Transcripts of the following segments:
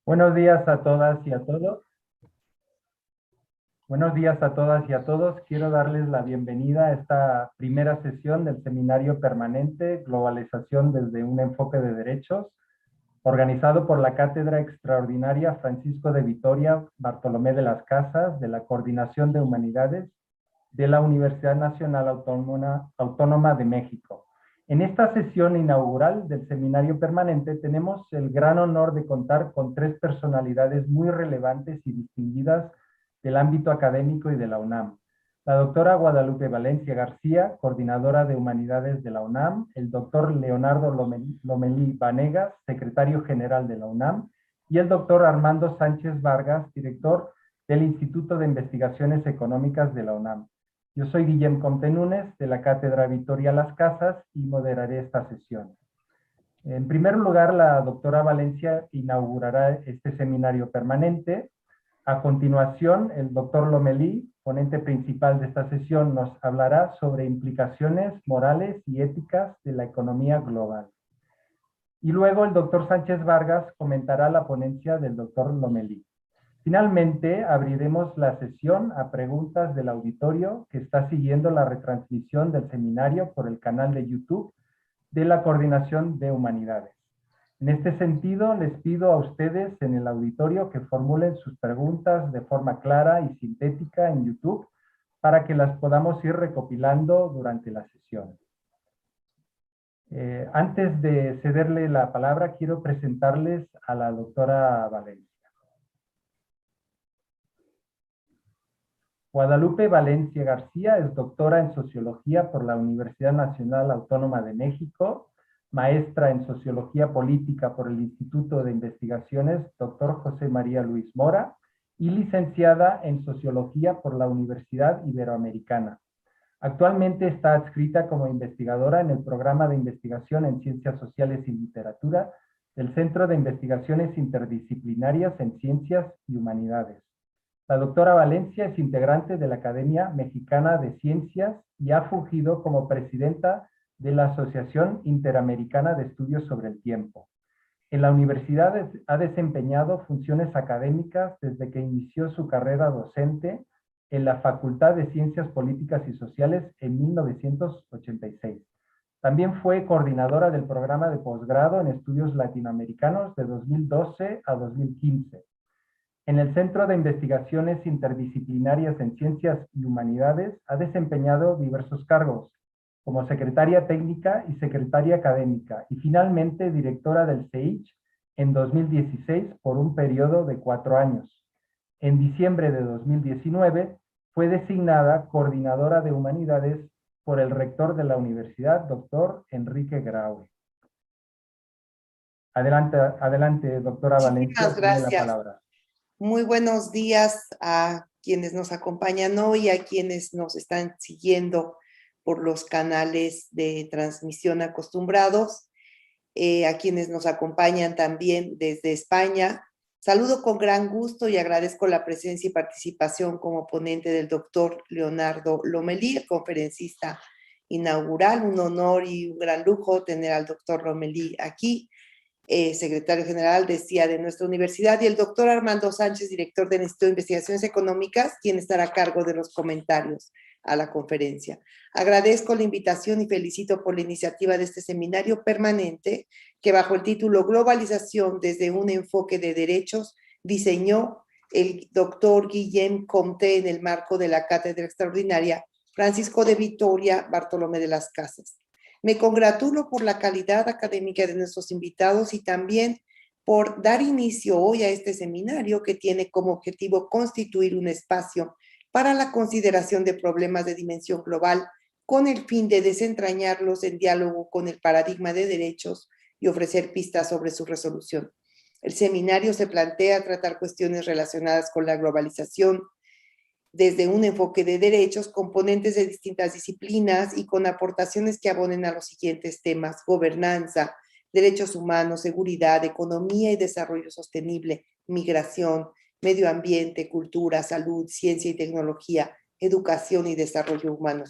Buenos días a todas y a todos. Buenos días a todas y a todos. Quiero darles la bienvenida a esta primera sesión del Seminario Permanente Globalización desde un enfoque de derechos, organizado por la Cátedra Extraordinaria Francisco de Vitoria Bartolomé de las Casas de la Coordinación de Humanidades de la Universidad Nacional Autónoma de México. En esta sesión inaugural del Seminario Permanente tenemos el gran honor de contar con tres personalidades muy relevantes y distinguidas del ámbito académico y de la UNAM. La doctora Guadalupe Valencia García, coordinadora de Humanidades de la UNAM, el doctor Leonardo Lomelí Vanegas, secretario general de la UNAM, y el doctor Armando Sánchez Vargas, director del Instituto de Investigaciones Económicas de la UNAM. Yo soy Guillem Comte Núñez, de la Cátedra Vitoria Las Casas, y moderaré esta sesión. En primer lugar, la doctora Valencia inaugurará este seminario permanente. A continuación, el doctor Lomelí, ponente principal de esta sesión, nos hablará sobre implicaciones morales y éticas de la economía global. Y luego el doctor Sánchez Vargas comentará la ponencia del doctor Lomelí. Finalmente, abriremos la sesión a preguntas del auditorio que está siguiendo la retransmisión del seminario por el canal de YouTube de la Coordinación de Humanidades. En este sentido, les pido a ustedes en el auditorio que formulen sus preguntas de forma clara y sintética en YouTube para que las podamos ir recopilando durante la sesión. Antes de cederle la palabra, quiero presentarles a la doctora Valencia. Guadalupe Valencia García es doctora en Sociología por la Universidad Nacional Autónoma de México, maestra en Sociología Política por el Instituto de Investigaciones Dr. José María Luis Mora y licenciada en Sociología por la Universidad Iberoamericana. Actualmente está adscrita como investigadora en el Programa de Investigación en Ciencias Sociales y Literatura del Centro de Investigaciones Interdisciplinarias en Ciencias y Humanidades. La doctora Valencia es integrante de la Academia Mexicana de Ciencias y ha fungido como presidenta de la Asociación Interamericana de Estudios sobre el Tiempo. En la universidad ha desempeñado funciones académicas desde que inició su carrera docente en la Facultad de Ciencias Políticas y Sociales en 1986. También fue coordinadora del programa de posgrado en estudios latinoamericanos de 2012 a 2015. En el Centro de Investigaciones Interdisciplinarias en Ciencias y Humanidades ha desempeñado diversos cargos, como secretaria técnica y secretaria académica, y finalmente directora del CEICH en 2016 por un periodo de 4 años. En diciembre de 2019 fue designada coordinadora de Humanidades por el rector de la universidad, doctor Enrique Graue. Adelante, doctora Valencia, Muchísimas tiene la gracias. palabra. Muy buenos días a quienes nos acompañan hoy, a quienes nos están siguiendo por los canales de transmisión acostumbrados, a quienes nos acompañan también desde España. Saludo con gran gusto y agradezco la presencia y participación como ponente del doctor Leonardo Lomelí, el conferencista inaugural. Un honor y un gran lujo tener al doctor Lomelí aquí. Secretario general, decía, de nuestra universidad, y el doctor Armando Sánchez, director del Instituto de Investigaciones Económicas, quien estará a cargo de los comentarios a la conferencia. Agradezco la invitación y felicito por la iniciativa de este seminario permanente que bajo el título Globalización desde un enfoque de derechos diseñó el doctor Guillem Comte en el marco de la Cátedra Extraordinaria Francisco de Vitoria Bartolomé de las Casas. Me congratulo por la calidad académica de nuestros invitados y también por dar inicio hoy a este seminario que tiene como objetivo constituir un espacio para la consideración de problemas de dimensión global con el fin de desentrañarlos en diálogo con el paradigma de derechos y ofrecer pistas sobre su resolución. El seminario se plantea tratar cuestiones relacionadas con la globalización, desde un enfoque de derechos, componentes de distintas disciplinas y con aportaciones que abonen a los siguientes temas: gobernanza, derechos humanos, seguridad, economía y desarrollo sostenible, migración, medio ambiente, cultura, salud, ciencia y tecnología, educación y desarrollo humano.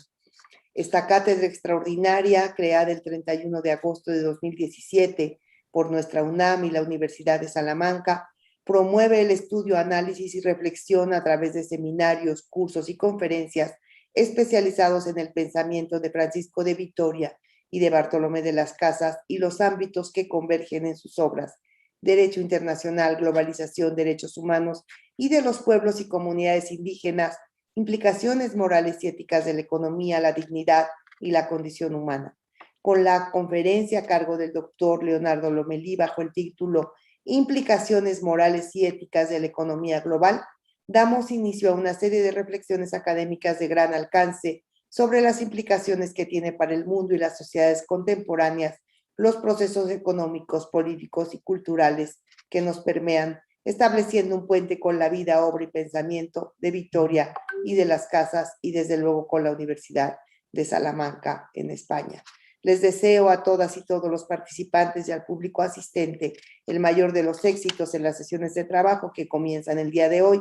Esta cátedra extraordinaria, creada el 31 de agosto de 2017 por nuestra UNAM y la Universidad de Salamanca, Promueve el estudio, análisis y reflexión a través de seminarios, cursos y conferencias especializados en el pensamiento de Francisco de Vitoria y de Bartolomé de las Casas y los ámbitos que convergen en sus obras: derecho internacional, globalización, derechos humanos y de los pueblos y comunidades indígenas, implicaciones morales y éticas de la economía, la dignidad y la condición humana. Con la conferencia a cargo del doctor Leonardo Lomelí bajo el título Implicaciones morales y éticas de la economía global, damos inicio a una serie de reflexiones académicas de gran alcance sobre las implicaciones que tiene para el mundo y las sociedades contemporáneas los procesos económicos, políticos y culturales que nos permean, estableciendo un puente con la vida, obra y pensamiento de Vitoria y de las Casas, y desde luego con la Universidad de Salamanca en España. Les deseo a todas y todos los participantes y al público asistente el mayor de los éxitos en las sesiones de trabajo que comienzan el día de hoy.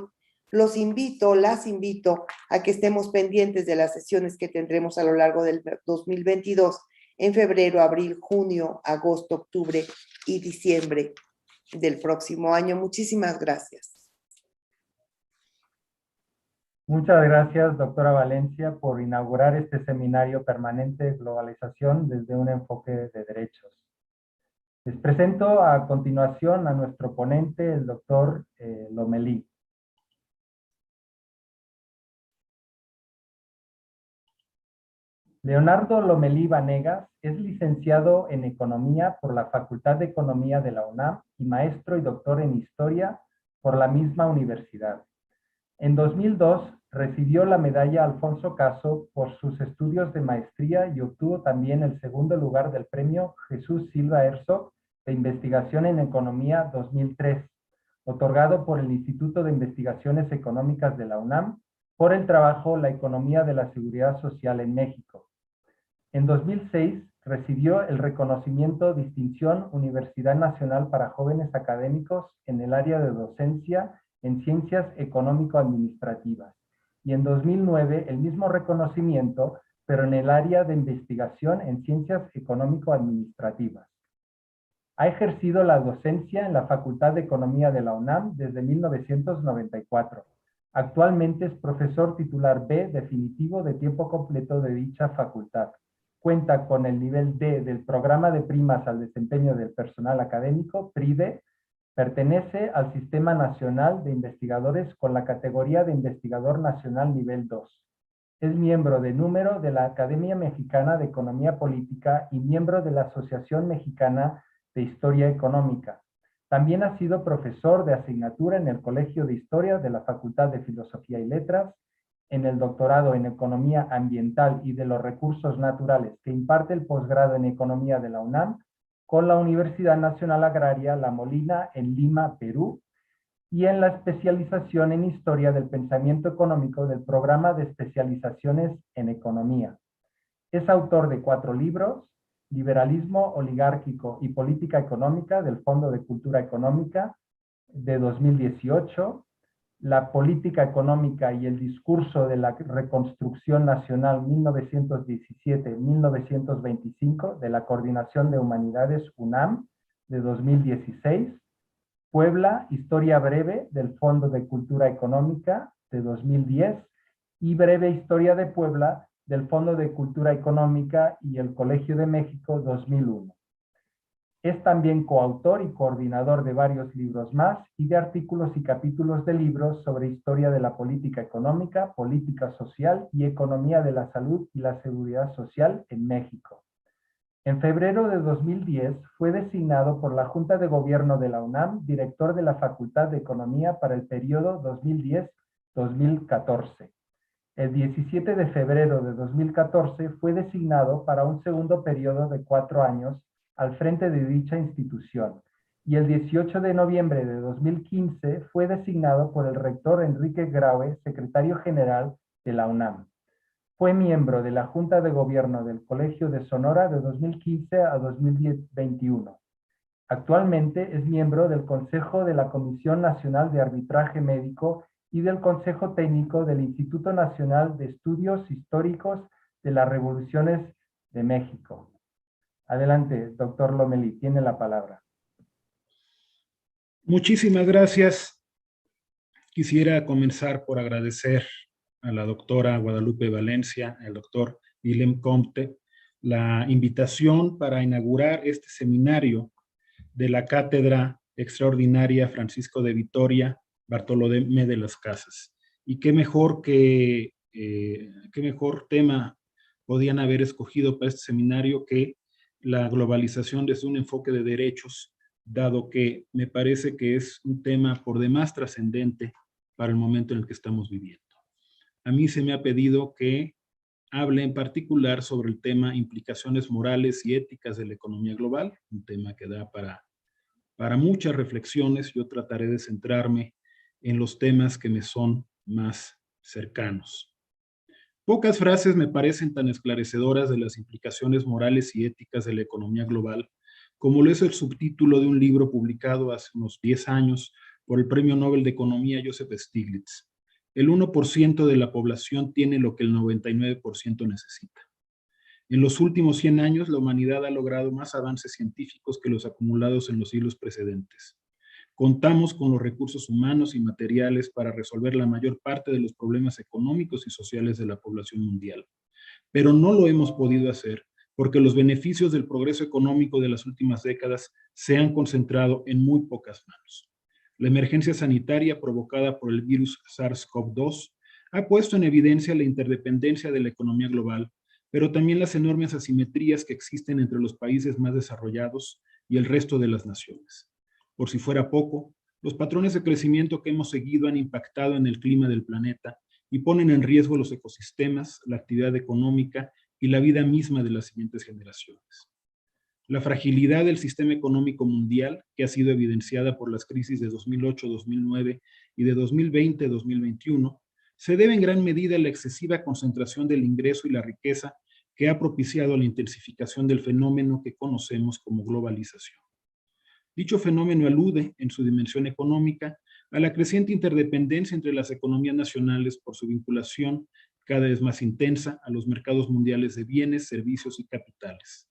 Las invito a que estemos pendientes de las sesiones que tendremos a lo largo del 2022, en febrero, abril, junio, agosto, octubre y diciembre del próximo año. Muchísimas gracias. Muchas gracias, doctora Valencia, por inaugurar este seminario permanente de globalización desde un enfoque de derechos. Les presento a continuación a nuestro ponente, el doctor Lomelí. Leonardo Lomelí Vanegas es licenciado en Economía por la Facultad de Economía de la UNAM y maestro y doctor en Historia por la misma universidad. En 2002 recibió la medalla Alfonso Caso por sus estudios de maestría y obtuvo también el segundo lugar del premio Jesús Silva Herzog de Investigación en Economía 2003, otorgado por el Instituto de Investigaciones Económicas de la UNAM por el trabajo La economía de la seguridad social en México. En 2006 recibió el reconocimiento Distinción Universidad Nacional para Jóvenes Académicos en el área de docencia en Ciencias Económico-Administrativas, y en 2009 el mismo reconocimiento, pero en el área de investigación en Ciencias Económico-Administrativas. Ha ejercido la docencia en la Facultad de Economía de la UNAM desde 1994. Actualmente es profesor titular B definitivo de tiempo completo de dicha facultad. Cuenta con el nivel D del Programa de Primas al Desempeño del Personal Académico, PRIDE. Pertenece al Sistema Nacional de Investigadores con la categoría de Investigador Nacional Nivel 2. Es miembro de número de la Academia Mexicana de Economía Política y miembro de la Asociación Mexicana de Historia Económica. También ha sido profesor de asignatura en el Colegio de Historia de la Facultad de Filosofía y Letras, en el doctorado en Economía Ambiental y de los Recursos Naturales que imparte el posgrado en Economía de la UNAM, con la Universidad Nacional Agraria La Molina en Lima, Perú, y en la especialización en Historia del Pensamiento Económico del Programa de Especializaciones en Economía. Es autor de 4 libros: Liberalismo oligárquico y política económica, del Fondo de Cultura Económica, de 2018, La política económica y el discurso de la reconstrucción nacional 1917-1925, de la Coordinación de Humanidades UNAM, de 2016, Puebla, Historia Breve, del Fondo de Cultura Económica, de 2010, y Breve Historia de Puebla, del Fondo de Cultura Económica y el Colegio de México, 2001. Es también coautor y coordinador de varios libros más y de artículos y capítulos de libros sobre historia de la política económica, política social y economía de la salud y la seguridad social en México. En febrero de 2010 fue designado por la Junta de Gobierno de la UNAM director de la Facultad de Economía para el periodo 2010-2014. El 17 de febrero de 2014 fue designado para un segundo periodo de 4 años al frente de dicha institución, y el 18 de noviembre de 2015 fue designado por el rector Enrique Graue, secretario general de la UNAM. Fue miembro de la Junta de Gobierno del Colegio de Sonora de 2015 a 2021. Actualmente es miembro del Consejo de la Comisión Nacional de Arbitraje Médico y del Consejo Técnico del Instituto Nacional de Estudios Históricos de las Revoluciones de México. Adelante, doctor Lomelí, tiene la palabra. Muchísimas gracias. Quisiera comenzar por agradecer a la doctora Guadalupe Valencia, al doctor Guillem Comte, la invitación para inaugurar este seminario de la Cátedra Extraordinaria Francisco de Vitoria, Bartolomé de las Casas. Y qué mejor tema podían haber escogido para este seminario que la globalización desde un enfoque de derechos, dado que me parece que es un tema por demás trascendente para el momento en el que estamos viviendo. A mí se me ha pedido que hable en particular sobre el tema implicaciones morales y éticas de la economía global, un tema que da para muchas reflexiones. Yo trataré de centrarme en los temas que me son más cercanos. Pocas frases me parecen tan esclarecedoras de las implicaciones morales y éticas de la economía global como lo es el subtítulo de un libro publicado hace unos 10 años por el Premio Nobel de Economía Joseph Stiglitz. El 1% de la población tiene lo que el 99% necesita. En los últimos 100 años, la humanidad ha logrado más avances científicos que los acumulados en los siglos precedentes. Contamos con los recursos humanos y materiales para resolver la mayor parte de los problemas económicos y sociales de la población mundial. Pero no lo hemos podido hacer porque los beneficios del progreso económico de las últimas décadas se han concentrado en muy pocas manos. La emergencia sanitaria provocada por el virus SARS-CoV-2 ha puesto en evidencia la interdependencia de la economía global, pero también las enormes asimetrías que existen entre los países más desarrollados y el resto de las naciones. Por si fuera poco, los patrones de crecimiento que hemos seguido han impactado en el clima del planeta y ponen en riesgo los ecosistemas, la actividad económica y la vida misma de las siguientes generaciones. La fragilidad del sistema económico mundial, que ha sido evidenciada por las crisis de 2008-2009 y de 2020-2021, se debe en gran medida a la excesiva concentración del ingreso y la riqueza que ha propiciado la intensificación del fenómeno que conocemos como globalización. Dicho fenómeno alude, en su dimensión económica, a la creciente interdependencia entre las economías nacionales por su vinculación cada vez más intensa a los mercados mundiales de bienes, servicios y capitales.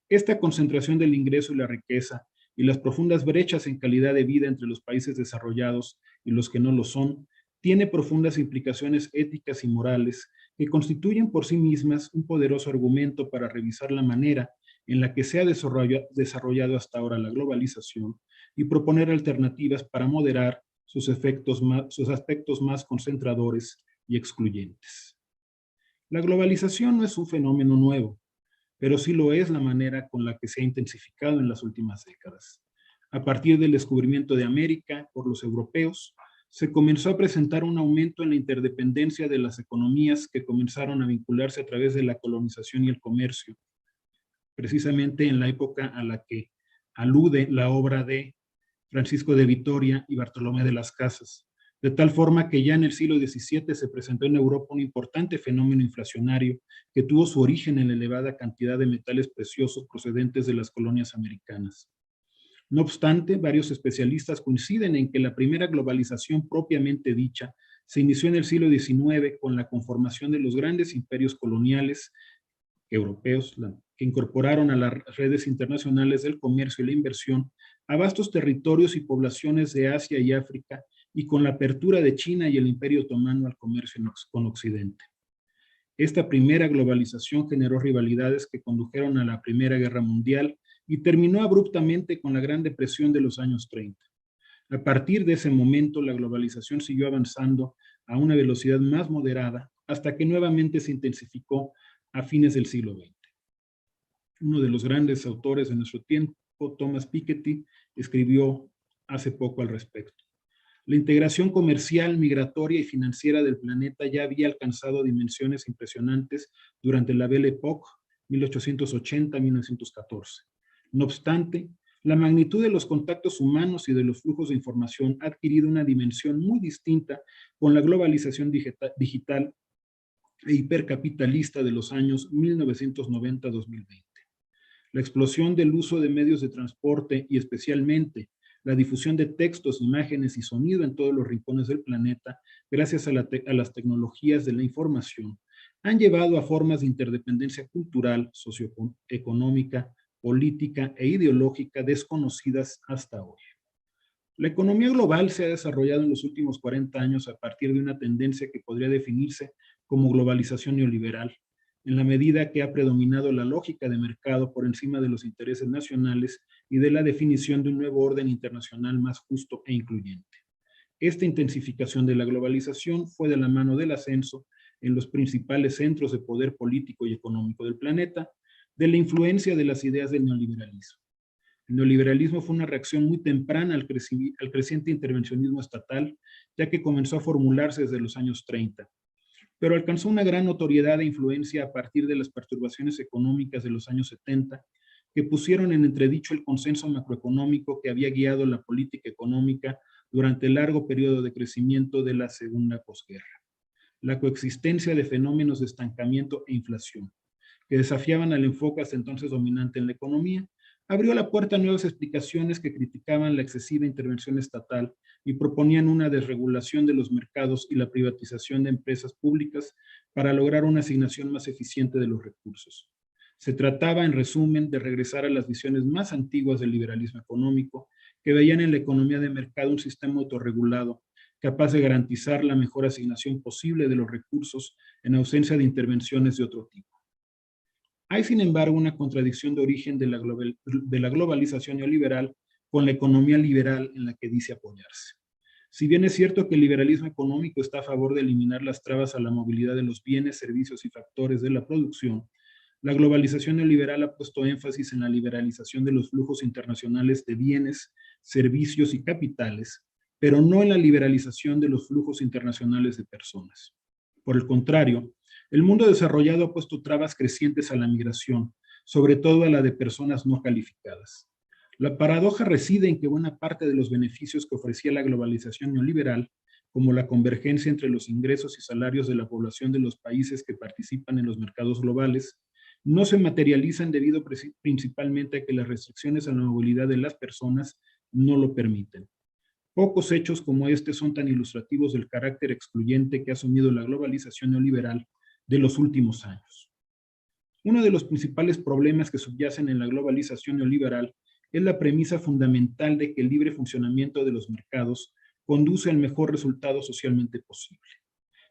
Esta concentración del ingreso y la riqueza y las profundas brechas en calidad de vida entre los países desarrollados y los que no lo son, tiene profundas implicaciones éticas y morales que constituyen por sí mismas un poderoso argumento para revisar la manera en la que se ha desarrollado hasta ahora la globalización y proponer alternativas para moderar sus aspectos más concentradores y excluyentes. La globalización no es un fenómeno nuevo, pero sí lo es la manera con la que se ha intensificado en las últimas décadas. A partir del descubrimiento de América por los europeos, se comenzó a presentar un aumento en la interdependencia de las economías que comenzaron a vincularse a través de la colonización y el comercio, precisamente en la época a la que alude la obra de Francisco de Vitoria y Bartolomé de las Casas, de tal forma que ya en el siglo XVII se presentó en Europa un importante fenómeno inflacionario que tuvo su origen en la elevada cantidad de metales preciosos procedentes de las colonias americanas. No obstante, varios especialistas coinciden en que la primera globalización propiamente dicha se inició en el siglo XIX con la conformación de los grandes imperios coloniales europeos que incorporaron a las redes internacionales del comercio y la inversión a vastos territorios y poblaciones de Asia y África, y con la apertura de China y el Imperio Otomano al comercio con Occidente. Esta primera globalización generó rivalidades que condujeron a la Primera Guerra Mundial y terminó abruptamente con la Gran Depresión de los años 30. A partir de ese momento, la globalización siguió avanzando a una velocidad más moderada hasta que nuevamente se intensificó a fines del siglo XX. Uno de los grandes autores de nuestro tiempo, Thomas Piketty, escribió hace poco al respecto. La integración comercial, migratoria y financiera del planeta ya había alcanzado dimensiones impresionantes durante la Belle Époque, 1880-1914. No obstante, la magnitud de los contactos humanos y de los flujos de información ha adquirido una dimensión muy distinta con la globalización digital e hipercapitalista de los años 1990-2020. La explosión del uso de medios de transporte y especialmente la difusión de textos, imágenes y sonido en todos los rincones del planeta, gracias a las tecnologías de la información, han llevado a formas de interdependencia cultural, socioeconómica, política e ideológica desconocidas hasta hoy. La economía global se ha desarrollado en los últimos 40 años a partir de una tendencia que podría definirse como globalización neoliberal, en la medida que ha predominado la lógica de mercado por encima de los intereses nacionales y de la definición de un nuevo orden internacional más justo e incluyente. Esta intensificación de la globalización fue de la mano del ascenso en los principales centros de poder político y económico del planeta, de la influencia de las ideas del neoliberalismo. El neoliberalismo fue una reacción muy temprana al creciente intervencionismo estatal, ya que comenzó a formularse desde los años 30, pero alcanzó una gran notoriedad e influencia a partir de las perturbaciones económicas de los años 70, que pusieron en entredicho el consenso macroeconómico que había guiado la política económica durante el largo periodo de crecimiento de la segunda posguerra. La coexistencia de fenómenos de estancamiento e inflación, que desafiaban al enfoque hasta entonces dominante en la economía, abrió la puerta a nuevas explicaciones que criticaban la excesiva intervención estatal y proponían una desregulación de los mercados y la privatización de empresas públicas para lograr una asignación más eficiente de los recursos. Se trataba, en resumen, de regresar a las visiones más antiguas del liberalismo económico, que veían en la economía de mercado un sistema autorregulado, capaz de garantizar la mejor asignación posible de los recursos en ausencia de intervenciones de otro tipo. Hay, sin embargo, una contradicción de origen de la globalización neoliberal con la economía liberal en la que dice apoyarse. Si bien es cierto que el liberalismo económico está a favor de eliminar las trabas a la movilidad de los bienes, servicios y factores de la producción, la globalización neoliberal ha puesto énfasis en la liberalización de los flujos internacionales de bienes, servicios y capitales, pero no en la liberalización de los flujos internacionales de personas. Por el contrario, el mundo desarrollado ha puesto trabas crecientes a la migración, sobre todo a la de personas no calificadas. La paradoja reside en que buena parte de los beneficios que ofrecía la globalización neoliberal, como la convergencia entre los ingresos y salarios de la población de los países que participan en los mercados globales, no se materializan debido principalmente a que las restricciones a la movilidad de las personas no lo permiten. Pocos hechos como este son tan ilustrativos del carácter excluyente que ha asumido la globalización neoliberal de los últimos años. Uno de los principales problemas que subyacen en la globalización neoliberal es la premisa fundamental de que el libre funcionamiento de los mercados conduce al mejor resultado socialmente posible.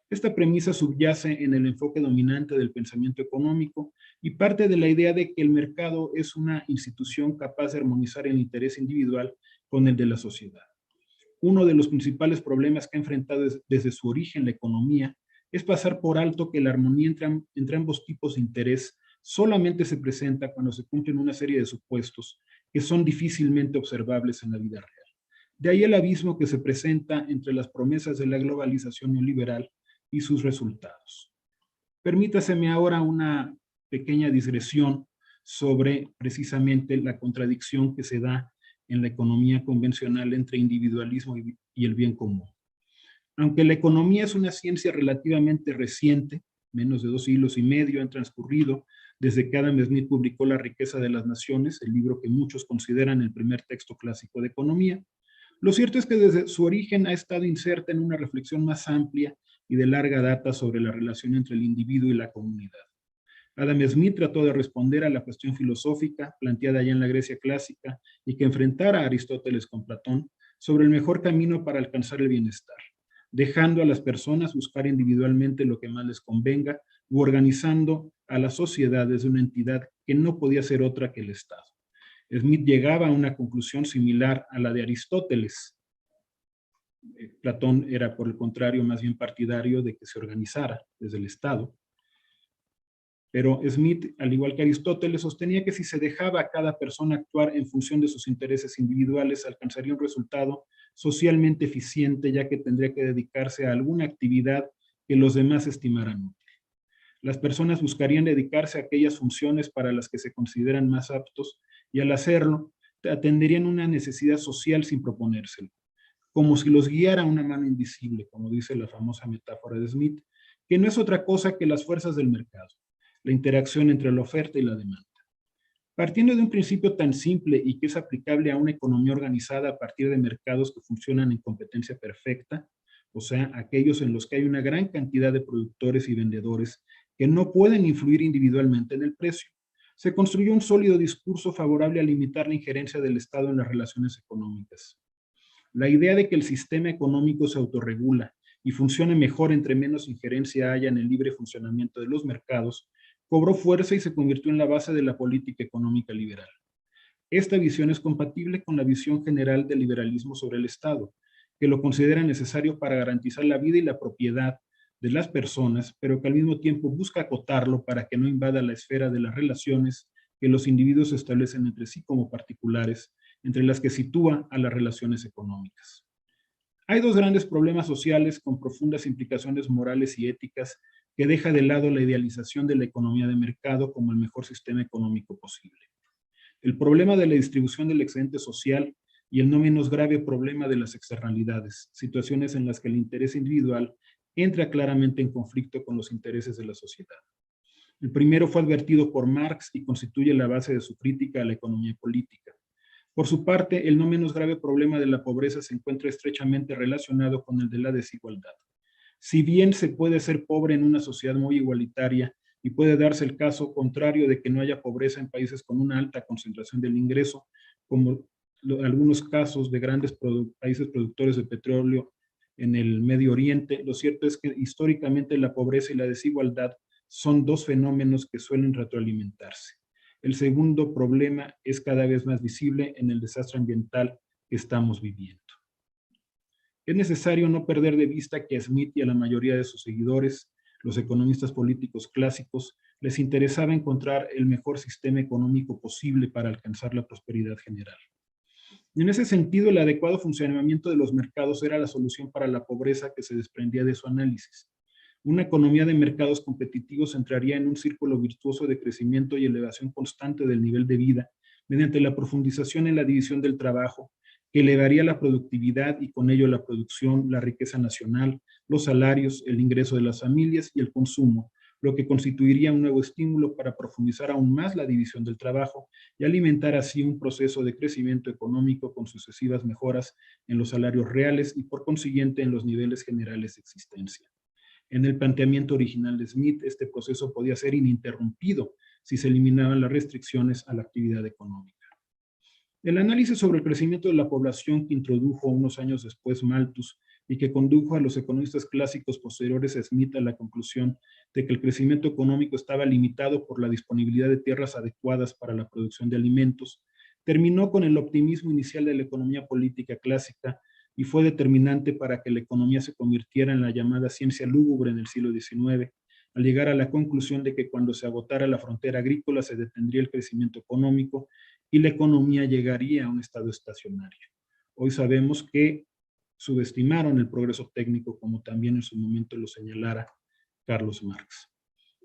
Esta premisa subyace en el enfoque dominante del pensamiento económico y parte de la idea de que el mercado es una institución capaz de armonizar el interés individual con el de la sociedad. Uno de los principales problemas que ha enfrentado desde su origen la economía es pasar por alto que la armonía entre ambos tipos de interés solamente se presenta cuando se cumplen una serie de supuestos que son difícilmente observables en la vida real. De ahí el abismo que se presenta entre las promesas de la globalización neoliberal y sus resultados. Permítaseme ahora una pequeña digresión sobre precisamente la contradicción que se da en la economía convencional entre individualismo y el bien común. Aunque la economía es una ciencia relativamente reciente, menos de 2 siglos y medio han transcurrido desde que Adam Smith publicó La riqueza de las naciones, el libro que muchos consideran el primer texto clásico de economía, lo cierto es que desde su origen ha estado inserta en una reflexión más amplia y de larga data sobre la relación entre el individuo y la comunidad. Adam Smith trató de responder a la cuestión filosófica planteada ya en la Grecia clásica y que enfrentara a Aristóteles con Platón sobre el mejor camino para alcanzar el bienestar, dejando a las personas buscar individualmente lo que más les convenga u organizando a la sociedad desde una entidad que no podía ser otra que el Estado. Smith llegaba a una conclusión similar a la de Aristóteles. Platón era, por el contrario, más bien partidario de que se organizara desde el Estado. Pero Smith, al igual que Aristóteles, sostenía que si se dejaba a cada persona actuar en función de sus intereses individuales, alcanzaría un resultado socialmente eficiente, ya que tendría que dedicarse a alguna actividad que los demás estimaran útil. Las personas buscarían dedicarse a aquellas funciones para las que se consideran más aptos y al hacerlo, atenderían una necesidad social sin proponérselo, como si los guiara una mano invisible, como dice la famosa metáfora de Smith, que no es otra cosa que las fuerzas del mercado, la interacción entre la oferta y la demanda. Partiendo de un principio tan simple y que es aplicable a una economía organizada a partir de mercados que funcionan en competencia perfecta, o sea, aquellos en los que hay una gran cantidad de productores y vendedores que no pueden influir individualmente en el precio, se construyó un sólido discurso favorable a limitar la injerencia del Estado en las relaciones económicas. La idea de que el sistema económico se autorregula y funcione mejor entre menos injerencia haya en el libre funcionamiento de los mercados, cobró fuerza y se convirtió en la base de la política económica liberal. Esta visión es compatible con la visión general del liberalismo sobre el Estado, que lo considera necesario para garantizar la vida y la propiedad de las personas, pero que al mismo tiempo busca acotarlo para que no invada la esfera de las relaciones que los individuos establecen entre sí como particulares, entre las que sitúa a las relaciones económicas. Hay dos grandes problemas sociales con profundas implicaciones morales y éticas que deja de lado la idealización de la economía de mercado como el mejor sistema económico posible. El problema de la distribución del excedente social y el no menos grave problema de las externalidades, situaciones en las que el interés individual entra claramente en conflicto con los intereses de la sociedad. El primero fue advertido por Marx y constituye la base de su crítica a la economía política. Por su parte, el no menos grave problema de la pobreza se encuentra estrechamente relacionado con el de la desigualdad. Si bien se puede ser pobre en una sociedad muy igualitaria y puede darse el caso contrario de que no haya pobreza en países con una alta concentración del ingreso, como algunos casos de grandes países productores de petróleo en el Medio Oriente, lo cierto es que históricamente la pobreza y la desigualdad son dos fenómenos que suelen retroalimentarse. El segundo problema es cada vez más visible en el desastre ambiental que estamos viviendo. Es necesario no perder de vista que a Smith y a la mayoría de sus seguidores, los economistas políticos clásicos, les interesaba encontrar el mejor sistema económico posible para alcanzar la prosperidad general. En ese sentido, el adecuado funcionamiento de los mercados era la solución para la pobreza que se desprendía de su análisis. Una economía de mercados competitivos entraría en un círculo virtuoso de crecimiento y elevación constante del nivel de vida mediante la profundización en la división del trabajo, que elevaría la productividad y con ello la producción, la riqueza nacional, los salarios, el ingreso de las familias y el consumo, lo que constituiría un nuevo estímulo para profundizar aún más la división del trabajo y alimentar así un proceso de crecimiento económico con sucesivas mejoras en los salarios reales y por consiguiente en los niveles generales de existencia. En el planteamiento original de Smith, este proceso podía ser ininterrumpido si se eliminaban las restricciones a la actividad económica. El análisis sobre el crecimiento de la población que introdujo unos años después Malthus y que condujo a los economistas clásicos posteriores a Smith a la conclusión de que el crecimiento económico estaba limitado por la disponibilidad de tierras adecuadas para la producción de alimentos, terminó con el optimismo inicial de la economía política clásica y fue determinante para que la economía se convirtiera en la llamada ciencia lúgubre en el siglo XIX, al llegar a la conclusión de que cuando se agotara la frontera agrícola se detendría el crecimiento económico y la economía llegaría a un estado estacionario. Hoy sabemos que subestimaron el progreso técnico, como también en su momento lo señalara Carlos Marx.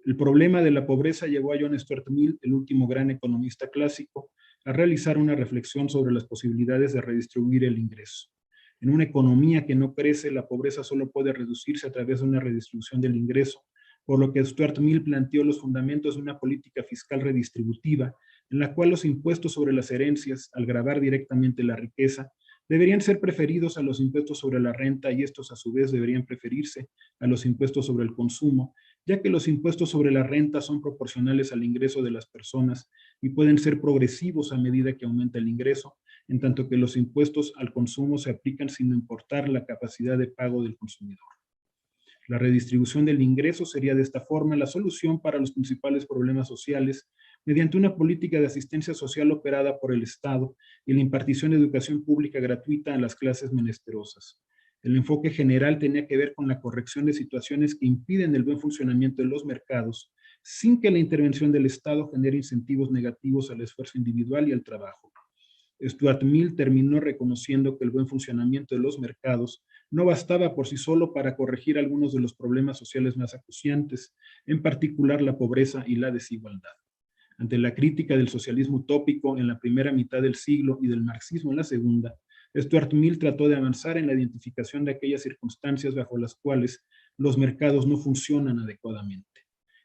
El problema de la pobreza llevó a John Stuart Mill, el último gran economista clásico, a realizar una reflexión sobre las posibilidades de redistribuir el ingreso. En una economía que no crece, la pobreza solo puede reducirse a través de una redistribución del ingreso, por lo que Stuart Mill planteó los fundamentos de una política fiscal redistributiva, en la cual los impuestos sobre las herencias, al gravar directamente la riqueza, deberían ser preferidos a los impuestos sobre la renta y estos a su vez deberían preferirse a los impuestos sobre el consumo, ya que los impuestos sobre la renta son proporcionales al ingreso de las personas y pueden ser progresivos a medida que aumenta el ingreso, en tanto que los impuestos al consumo se aplican sin importar la capacidad de pago del consumidor. La redistribución del ingreso sería de esta forma la solución para los principales problemas sociales mediante una política de asistencia social operada por el Estado y la impartición de educación pública gratuita a las clases menesterosas. El enfoque general tenía que ver con la corrección de situaciones que impiden el buen funcionamiento de los mercados, sin que la intervención del Estado genere incentivos negativos al esfuerzo individual y al trabajo. Stuart Mill terminó reconociendo que el buen funcionamiento de los mercados no bastaba por sí solo para corregir algunos de los problemas sociales más acuciantes, en particular la pobreza y la desigualdad. Ante la crítica del socialismo utópico en la primera mitad del siglo y del marxismo en la segunda, Stuart Mill trató de avanzar en la identificación de aquellas circunstancias bajo las cuales los mercados no funcionan adecuadamente.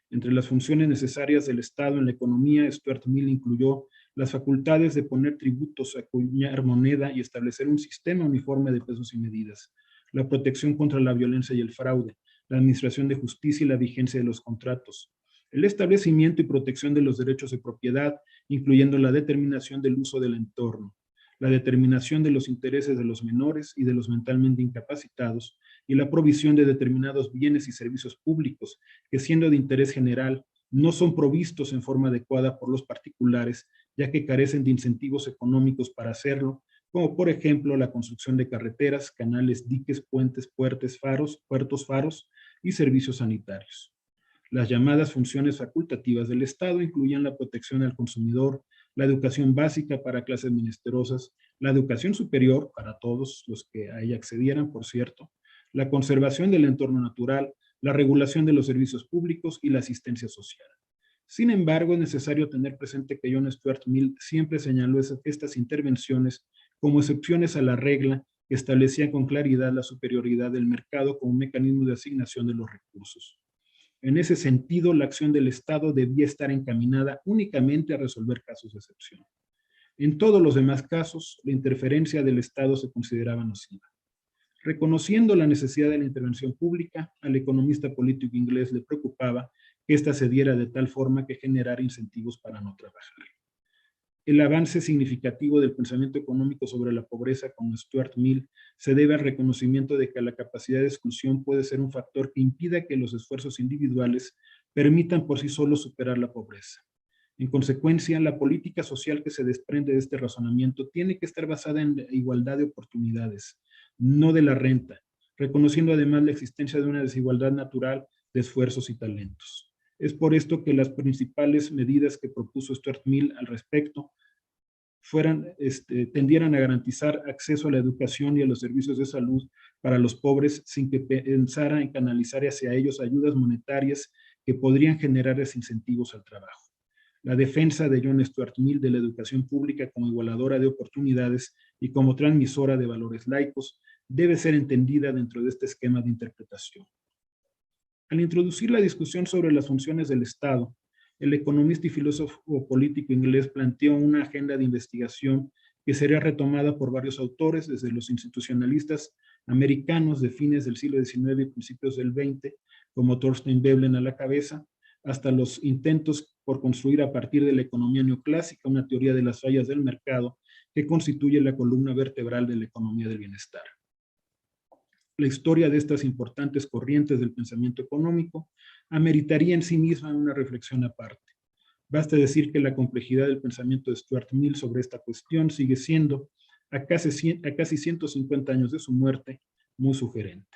Entre las funciones necesarias del Estado en la economía, Stuart Mill incluyó las facultades de poner tributos, acuñar moneda y establecer un sistema uniforme de pesos y medidas, la protección contra la violencia y el fraude, la administración de justicia y la vigencia de los contratos, el establecimiento y protección de los derechos de propiedad, incluyendo la determinación del uso del entorno, la determinación de los intereses de los menores y de los mentalmente incapacitados, y la provisión de determinados bienes y servicios públicos que, siendo de interés general, no son provistos en forma adecuada por los particulares, ya que carecen de incentivos económicos para hacerlo, como por ejemplo la construcción de carreteras, canales, diques, puentes, puertos, faros y servicios sanitarios. Las llamadas funciones facultativas del Estado incluían la protección al consumidor, la educación básica para clases menesterosas, la educación superior para todos los que a ella accedieran, por cierto, la conservación del entorno natural, la regulación de los servicios públicos y la asistencia social. Sin embargo, es necesario tener presente que John Stuart Mill siempre señaló estas intervenciones como excepciones a la regla que establecía con claridad la superioridad del mercado como un mecanismo de asignación de los recursos. En ese sentido, la acción del Estado debía estar encaminada únicamente a resolver casos de excepción. En todos los demás casos, la interferencia del Estado se consideraba nociva. Reconociendo la necesidad de la intervención pública, al economista político inglés le preocupaba que ésta se diera de tal forma que generara incentivos para no trabajar. El avance significativo del pensamiento económico sobre la pobreza con Stuart Mill se debe al reconocimiento de que la capacidad de exclusión puede ser un factor que impida que los esfuerzos individuales permitan por sí solos superar la pobreza. En consecuencia, la política social que se desprende de este razonamiento tiene que estar basada en la igualdad de oportunidades, no de la renta, reconociendo además la existencia de una desigualdad natural de esfuerzos y talentos. Es por esto que las principales medidas que propuso Stuart Mill al respecto tendieran a garantizar acceso a la educación y a los servicios de salud para los pobres sin que pensara en canalizar hacia ellos ayudas monetarias que podrían generar desincentivos al trabajo. La defensa de John Stuart Mill de la educación pública como igualadora de oportunidades y como transmisora de valores laicos debe ser entendida dentro de este esquema de interpretación. Al introducir la discusión sobre las funciones del Estado, el economista y filósofo político inglés planteó una agenda de investigación que sería retomada por varios autores, desde los institucionalistas americanos de fines del siglo XIX y principios del XX, como Thorstein Veblen a la cabeza, hasta los intentos por construir a partir de la economía neoclásica una teoría de las fallas del mercado que constituye la columna vertebral de la economía del bienestar. La historia de estas importantes corrientes del pensamiento económico ameritaría en sí misma una reflexión aparte. Basta decir que la complejidad del pensamiento de Stuart Mill sobre esta cuestión sigue siendo, a casi 150 años de su muerte, muy sugerente.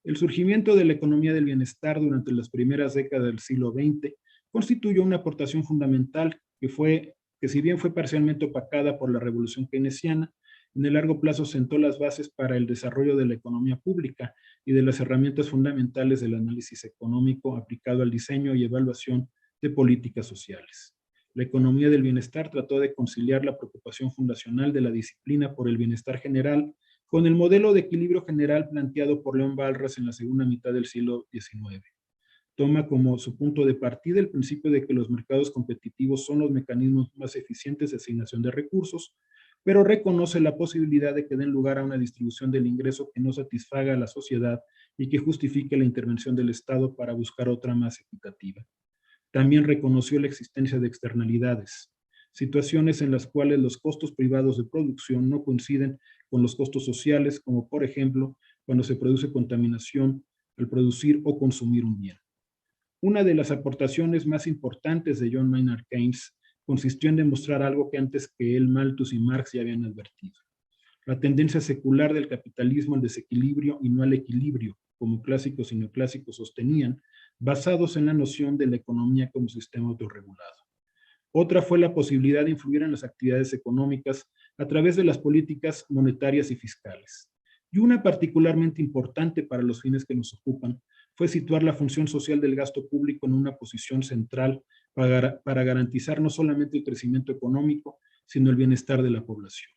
El surgimiento de la economía del bienestar durante las primeras décadas del siglo XX constituyó una aportación fundamental que si bien fue parcialmente opacada por la revolución keynesiana, en el largo plazo sentó las bases para el desarrollo de la economía pública y de las herramientas fundamentales del análisis económico aplicado al diseño y evaluación de políticas sociales. La economía del bienestar trató de conciliar la preocupación fundacional de la disciplina por el bienestar general con el modelo de equilibrio general planteado por León Walras en la segunda mitad del siglo XIX. Toma como su punto de partida el principio de que los mercados competitivos son los mecanismos más eficientes de asignación de recursos, pero reconoce la posibilidad de que den lugar a una distribución del ingreso que no satisfaga a la sociedad y que justifique la intervención del Estado para buscar otra más equitativa. También reconoció la existencia de externalidades, situaciones en las cuales los costos privados de producción no coinciden con los costos sociales, como por ejemplo cuando se produce contaminación al producir o consumir un bien. Una de las aportaciones más importantes de John Maynard Keynes consistió en demostrar algo que antes que él, Malthus y Marx ya habían advertido. La tendencia secular del capitalismo al desequilibrio y no al equilibrio, como clásicos y neoclásicos sostenían, basados en la noción de la economía como sistema autorregulado. Otra fue la posibilidad de influir en las actividades económicas a través de las políticas monetarias y fiscales. Y una particularmente importante para los fines que nos ocupan fue situar la función social del gasto público en una posición central para garantizar no solamente el crecimiento económico, sino el bienestar de la población.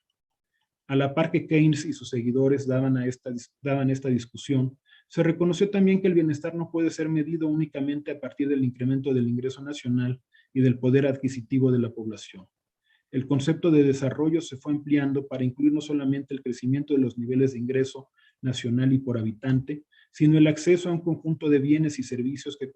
A la par que Keynes y sus seguidores daban esta discusión, se reconoció también que el bienestar no puede ser medido únicamente a partir del incremento del ingreso nacional y del poder adquisitivo de la población. El concepto de desarrollo se fue ampliando para incluir no solamente el crecimiento de los niveles de ingreso nacional y por habitante, sino el acceso a un conjunto de bienes y servicios que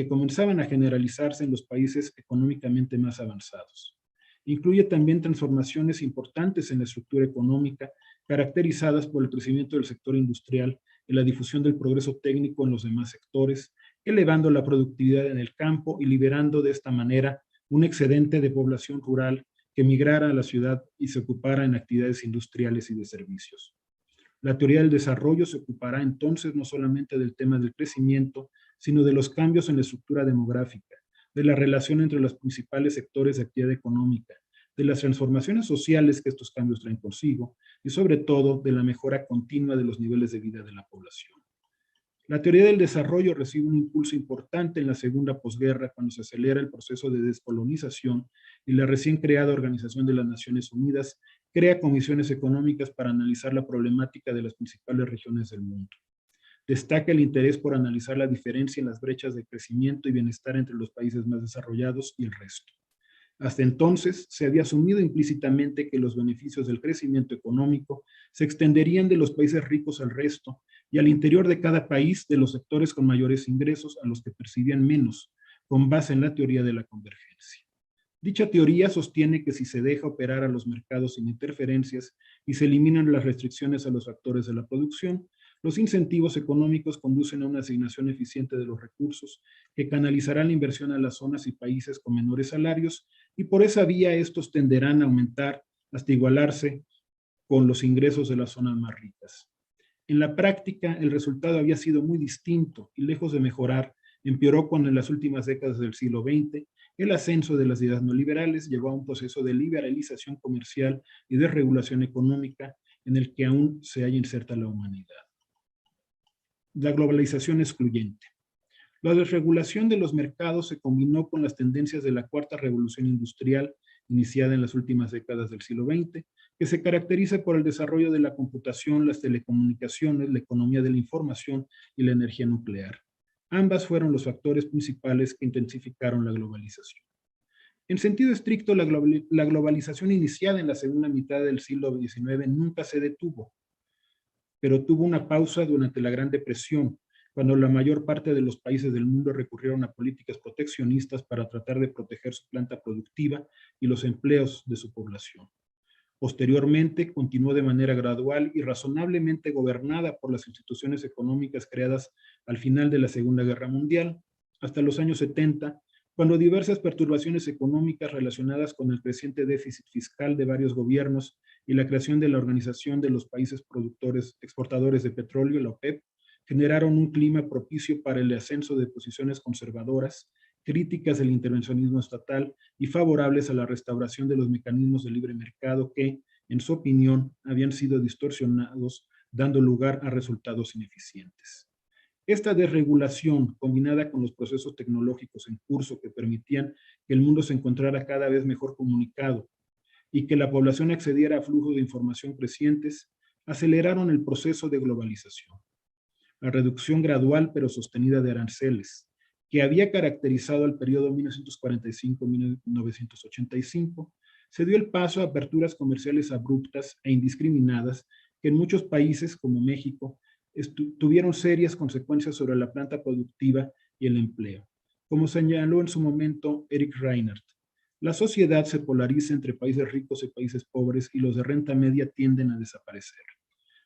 comenzaban a generalizarse en los países económicamente más avanzados. Incluye también transformaciones importantes en la estructura económica, caracterizadas por el crecimiento del sector industrial y la difusión del progreso técnico en los demás sectores, elevando la productividad en el campo y liberando de esta manera un excedente de población rural que migrara a la ciudad y se ocupara en actividades industriales y de servicios. La teoría del desarrollo se ocupará entonces no solamente del tema del crecimiento, sino de los cambios en la estructura demográfica, de la relación entre los principales sectores de actividad económica, de las transformaciones sociales que estos cambios traen consigo y sobre todo de la mejora continua de los niveles de vida de la población. La teoría del desarrollo recibe un impulso importante en la segunda posguerra cuando se acelera el proceso de descolonización y la recién creada Organización de las Naciones Unidas crea comisiones económicas para analizar la problemática de las principales regiones del mundo. Destaca el interés por analizar la diferencia en las brechas de crecimiento y bienestar entre los países más desarrollados y el resto. Hasta entonces, se había asumido implícitamente que los beneficios del crecimiento económico se extenderían de los países ricos al resto y al interior de cada país de los sectores con mayores ingresos a los que percibían menos, con base en la teoría de la convergencia. Dicha teoría sostiene que si se deja operar a los mercados sin interferencias y se eliminan las restricciones a los factores de la producción, los incentivos económicos conducen a una asignación eficiente de los recursos que canalizará la inversión a las zonas y países con menores salarios y por esa vía estos tenderán a aumentar hasta igualarse con los ingresos de las zonas más ricas. En la práctica, el resultado había sido muy distinto y lejos de mejorar, empeoró cuando en las últimas décadas del siglo XX el ascenso de las ideas neoliberales llevó a un proceso de liberalización comercial y de regulación económica en el que aún se halla inserta la humanidad. La globalización excluyente. La desregulación de los mercados se combinó con las tendencias de la cuarta revolución industrial iniciada en las últimas décadas del siglo XX, que se caracteriza por el desarrollo de la computación, las telecomunicaciones, la economía de la información y la energía nuclear. Ambas fueron los factores principales que intensificaron la globalización. En sentido estricto, la globalización iniciada en la segunda mitad del siglo XIX nunca se detuvo, pero tuvo una pausa durante la Gran Depresión, cuando la mayor parte de los países del mundo recurrieron a políticas proteccionistas para tratar de proteger su planta productiva y los empleos de su población. Posteriormente, continuó de manera gradual y razonablemente gobernada por las instituciones económicas creadas al final de la Segunda Guerra Mundial, hasta los años 70, cuando diversas perturbaciones económicas relacionadas con el creciente déficit fiscal de varios gobiernos y la creación de la Organización de los Países Exportadores de Petróleo, la OPEP, generaron un clima propicio para el ascenso de posiciones conservadoras, críticas del intervencionismo estatal y favorables a la restauración de los mecanismos de libre mercado que, en su opinión, habían sido distorsionados, dando lugar a resultados ineficientes. Esta desregulación, combinada con los procesos tecnológicos en curso que permitían que el mundo se encontrara cada vez mejor comunicado y que la población accediera a flujos de información crecientes, aceleraron el proceso de globalización. La reducción gradual pero sostenida de aranceles, que había caracterizado el periodo 1945-1985, se dio el paso a aperturas comerciales abruptas e indiscriminadas que en muchos países como México tuvieron serias consecuencias sobre la planta productiva y el empleo. Como señaló en su momento Eric Reinert, la sociedad se polariza entre países ricos y países pobres y los de renta media tienden a desaparecer.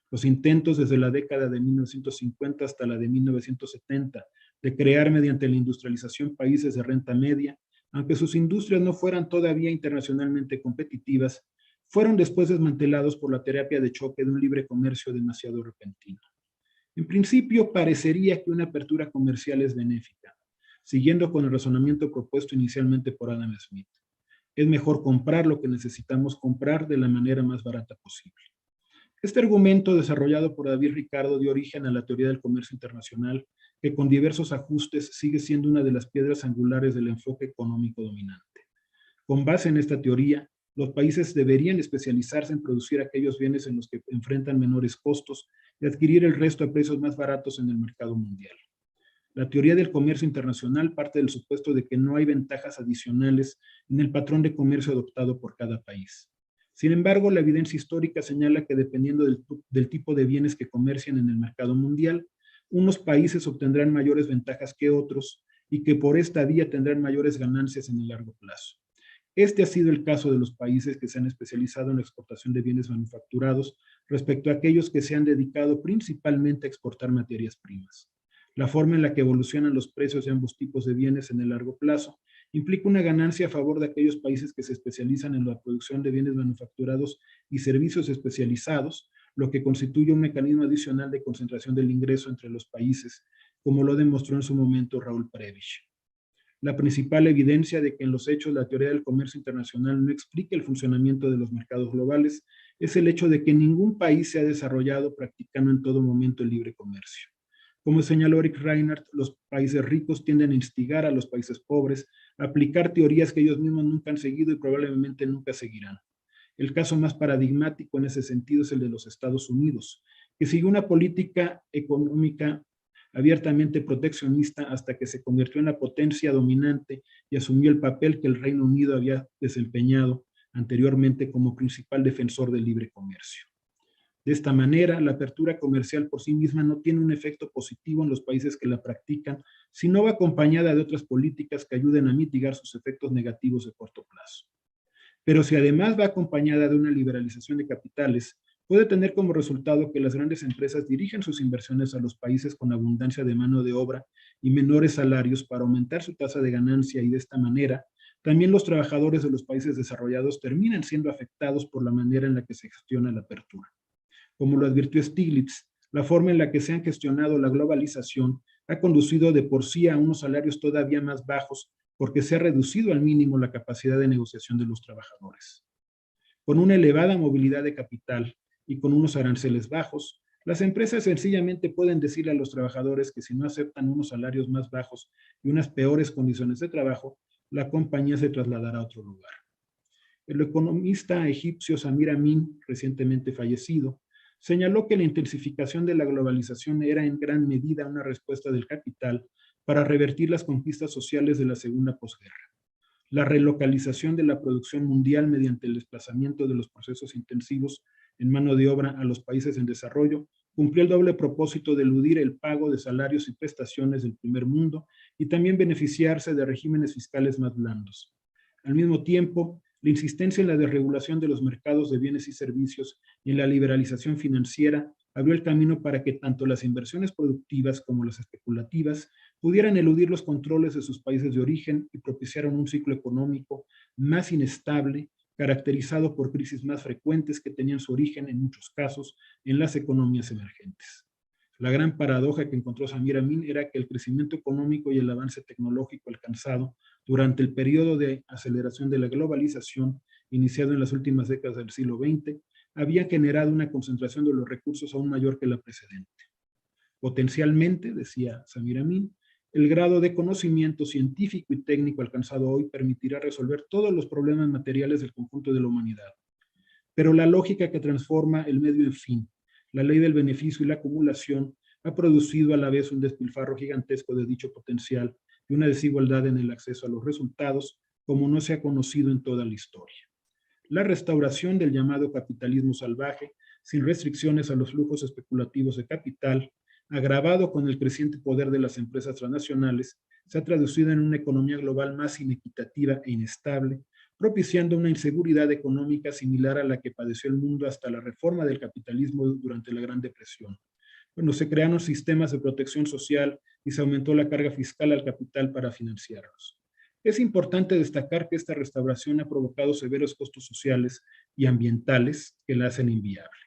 Los intentos desde la década de 1950 hasta la de 1970 de crear mediante la industrialización países de renta media, aunque sus industrias no fueran todavía internacionalmente competitivas, fueron después desmantelados por la terapia de choque de un libre comercio demasiado repentino. En principio, parecería que una apertura comercial es benéfica, siguiendo con el razonamiento propuesto inicialmente por Adam Smith. Es mejor comprar lo que necesitamos comprar de la manera más barata posible. Este argumento, desarrollado por David Ricardo, dio origen a la teoría del comercio internacional, que con diversos ajustes sigue siendo una de las piedras angulares del enfoque económico dominante. Con base en esta teoría, los países deberían especializarse en producir aquellos bienes en los que enfrentan menores costos y adquirir el resto a precios más baratos en el mercado mundial. La teoría del comercio internacional parte del supuesto de que no hay ventajas adicionales en el patrón de comercio adoptado por cada país. Sin embargo, la evidencia histórica señala que dependiendo del tipo de bienes que comercian en el mercado mundial, unos países obtendrán mayores ventajas que otros y que por esta vía tendrán mayores ganancias en el largo plazo. Este ha sido el caso de los países que se han especializado en la exportación de bienes manufacturados respecto a aquellos que se han dedicado principalmente a exportar materias primas. La forma en la que evolucionan los precios de ambos tipos de bienes en el largo plazo implica una ganancia a favor de aquellos países que se especializan en la producción de bienes manufacturados y servicios especializados, lo que constituye un mecanismo adicional de concentración del ingreso entre los países, como lo demostró en su momento Raúl Prebisch. La principal evidencia de que en los hechos la teoría del comercio internacional no explica el funcionamiento de los mercados globales es el hecho de que ningún país se ha desarrollado practicando en todo momento el libre comercio. Como señaló Eric Reinhardt, los países ricos tienden a instigar a los países pobres a aplicar teorías que ellos mismos nunca han seguido y probablemente nunca seguirán. El caso más paradigmático en ese sentido es el de los Estados Unidos, que siguió una política económica abiertamente proteccionista hasta que se convirtió en la potencia dominante y asumió el papel que el Reino Unido había desempeñado anteriormente como principal defensor del libre comercio. De esta manera, la apertura comercial por sí misma no tiene un efecto positivo en los países que la practican, sino va acompañada de otras políticas que ayuden a mitigar sus efectos negativos de corto plazo. Pero si además va acompañada de una liberalización de capitales, puede tener como resultado que las grandes empresas dirigen sus inversiones a los países con abundancia de mano de obra y menores salarios para aumentar su tasa de ganancia y de esta manera, también los trabajadores de los países desarrollados terminan siendo afectados por la manera en la que se gestiona la apertura. Como lo advirtió Stiglitz, la forma en la que se ha gestionado la globalización ha conducido de por sí a unos salarios todavía más bajos porque se ha reducido al mínimo la capacidad de negociación de los trabajadores. Con una elevada movilidad de capital y con unos aranceles bajos, las empresas sencillamente pueden decirle a los trabajadores que si no aceptan unos salarios más bajos y unas peores condiciones de trabajo, la compañía se trasladará a otro lugar. El economista egipcio Samir Amin, recientemente fallecido, señaló que la intensificación de la globalización era en gran medida una respuesta del capital para revertir las conquistas sociales de la segunda posguerra. La relocalización de la producción mundial mediante el desplazamiento de los procesos intensivos en mano de obra a los países en desarrollo cumplió el doble propósito de eludir el pago de salarios y prestaciones del primer mundo y también beneficiarse de regímenes fiscales más blandos. Al mismo tiempo, la insistencia en la desregulación de los mercados de bienes y servicios y en la liberalización financiera abrió el camino para que tanto las inversiones productivas como las especulativas pudieran eludir los controles de sus países de origen y propiciaron un ciclo económico más inestable, caracterizado por crisis más frecuentes que tenían su origen, en muchos casos, en las economías emergentes. La gran paradoja que encontró Samir Amin era que el crecimiento económico y el avance tecnológico alcanzado durante el periodo de aceleración de la globalización, iniciado en las últimas décadas del siglo XX, había generado una concentración de los recursos aún mayor que la precedente. Potencialmente, decía Samir Amin, el grado de conocimiento científico y técnico alcanzado hoy permitirá resolver todos los problemas materiales del conjunto de la humanidad. Pero la lógica que transforma el medio en fin, la ley del beneficio y la acumulación, ha producido a la vez un despilfarro gigantesco de dicho potencial y una desigualdad en el acceso a los resultados como no se ha conocido en toda la historia. La restauración del llamado capitalismo salvaje, sin restricciones a los flujos especulativos de capital, agravado con el creciente poder de las empresas transnacionales, se ha traducido en una economía global más inequitativa e inestable, propiciando una inseguridad económica similar a la que padeció el mundo hasta la reforma del capitalismo durante la Gran Depresión. Bueno, se crearon sistemas de protección social y se aumentó la carga fiscal al capital para financiarlos. Es importante destacar que esta restauración ha provocado severos costos sociales y ambientales que la hacen inviable.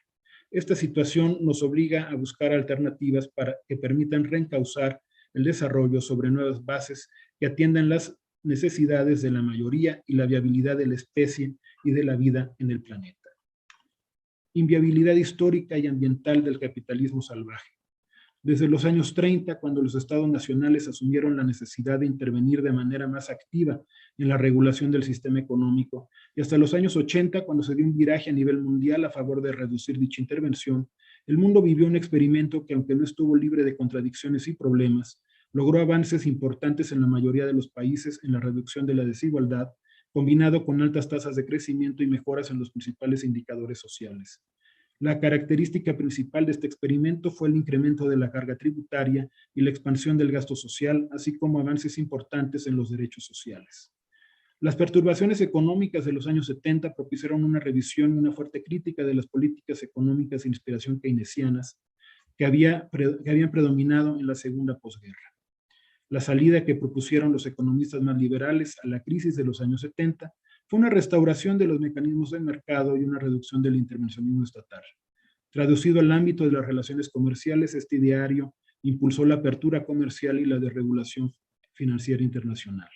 Esta situación nos obliga a buscar alternativas para que permitan reencauzar el desarrollo sobre nuevas bases que atiendan las necesidades de la mayoría y la viabilidad de la especie y de la vida en el planeta. Inviabilidad histórica y ambiental del capitalismo salvaje. Desde los años 30, cuando los estados nacionales asumieron la necesidad de intervenir de manera más activa en la regulación del sistema económico, y hasta los años 80, cuando se dio un viraje a nivel mundial a favor de reducir dicha intervención, el mundo vivió un experimento que, aunque no estuvo libre de contradicciones y problemas, logró avances importantes en la mayoría de los países en la reducción de la desigualdad, combinado con altas tasas de crecimiento y mejoras en los principales indicadores sociales. La característica principal de este experimento fue el incremento de la carga tributaria y la expansión del gasto social, así como avances importantes en los derechos sociales. Las perturbaciones económicas de los años 70 propiciaron una revisión y una fuerte crítica de las políticas económicas de inspiración keynesianas que habían predominado en la segunda posguerra. La salida que propusieron los economistas más liberales a la crisis de los años 70 fue una restauración de los mecanismos del mercado y una reducción del intervencionismo estatal. Traducido al ámbito de las relaciones comerciales, este ideario impulsó la apertura comercial y la desregulación financiera internacional.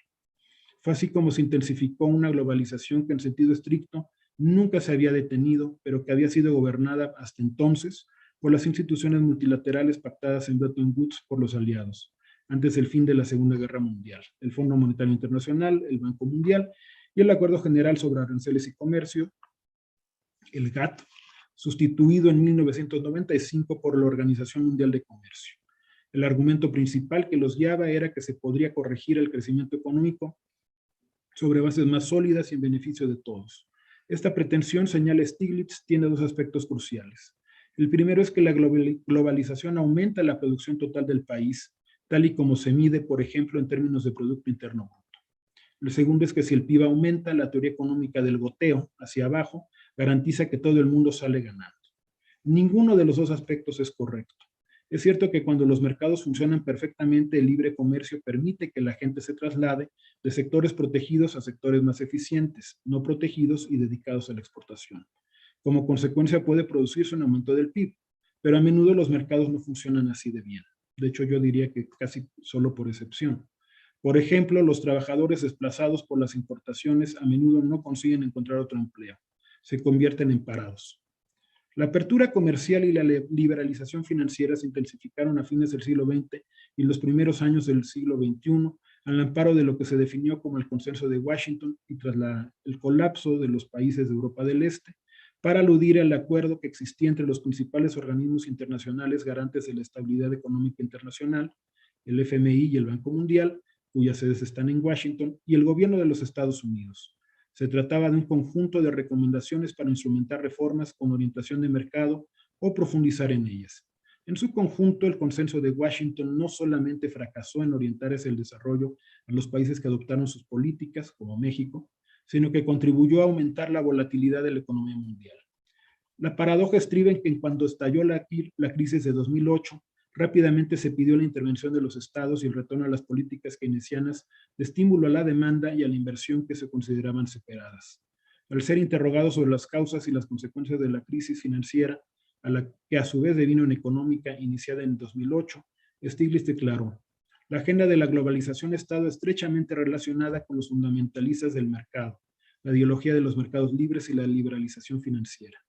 Fue así como se intensificó una globalización que en sentido estricto nunca se había detenido, pero que había sido gobernada hasta entonces por las instituciones multilaterales pactadas en Bretton Woods por los aliados, antes del fin de la Segunda Guerra Mundial, el Fondo Monetario Internacional, el Banco Mundial y el Acuerdo General sobre Aranceles y Comercio, el GATT, sustituido en 1995 por la Organización Mundial de Comercio. El argumento principal que los guiaba era que se podría corregir el crecimiento económico sobre bases más sólidas y en beneficio de todos. Esta pretensión, señala Stiglitz, tiene dos aspectos cruciales. El primero es que la globalización aumenta la producción total del país, tal y como se mide, por ejemplo, en términos de Producto Interno Bruto. El segundo es que si el PIB aumenta, la teoría económica del goteo hacia abajo garantiza que todo el mundo sale ganando. Ninguno de los dos aspectos es correcto. Es cierto que cuando los mercados funcionan perfectamente, el libre comercio permite que la gente se traslade de sectores protegidos a sectores más eficientes, no protegidos y dedicados a la exportación. Como consecuencia puede producirse un aumento del PIB, pero a menudo los mercados no funcionan así de bien. De hecho, yo diría que casi solo por excepción. Por ejemplo, los trabajadores desplazados por las importaciones a menudo no consiguen encontrar otro empleo. Se convierten en parados. La apertura comercial y la liberalización financiera se intensificaron a fines del siglo XX y los primeros años del siglo XXI, al amparo de lo que se definió como el Consenso de Washington y tras el colapso de los países de Europa del Este, para aludir al acuerdo que existía entre los principales organismos internacionales garantes de la estabilidad económica internacional, el FMI y el Banco Mundial, cuyas sedes están en Washington, y el gobierno de los Estados Unidos. Se trataba de un conjunto de recomendaciones para instrumentar reformas con orientación de mercado o profundizar en ellas. En su conjunto, el consenso de Washington no solamente fracasó en orientar hacia el desarrollo a los países que adoptaron sus políticas, como México, sino que contribuyó a aumentar la volatilidad de la economía mundial. La paradoja estriba en que cuando estalló la crisis de 2008, rápidamente se pidió la intervención de los estados y el retorno a las políticas keynesianas de estímulo a la demanda y a la inversión que se consideraban separadas. Al ser interrogado sobre las causas y las consecuencias de la crisis financiera, a la que a su vez devino en económica iniciada en 2008, Stiglitz declaró: la agenda de la globalización ha estado estrechamente relacionada con los fundamentalistas del mercado, la ideología de los mercados libres y la liberalización financiera.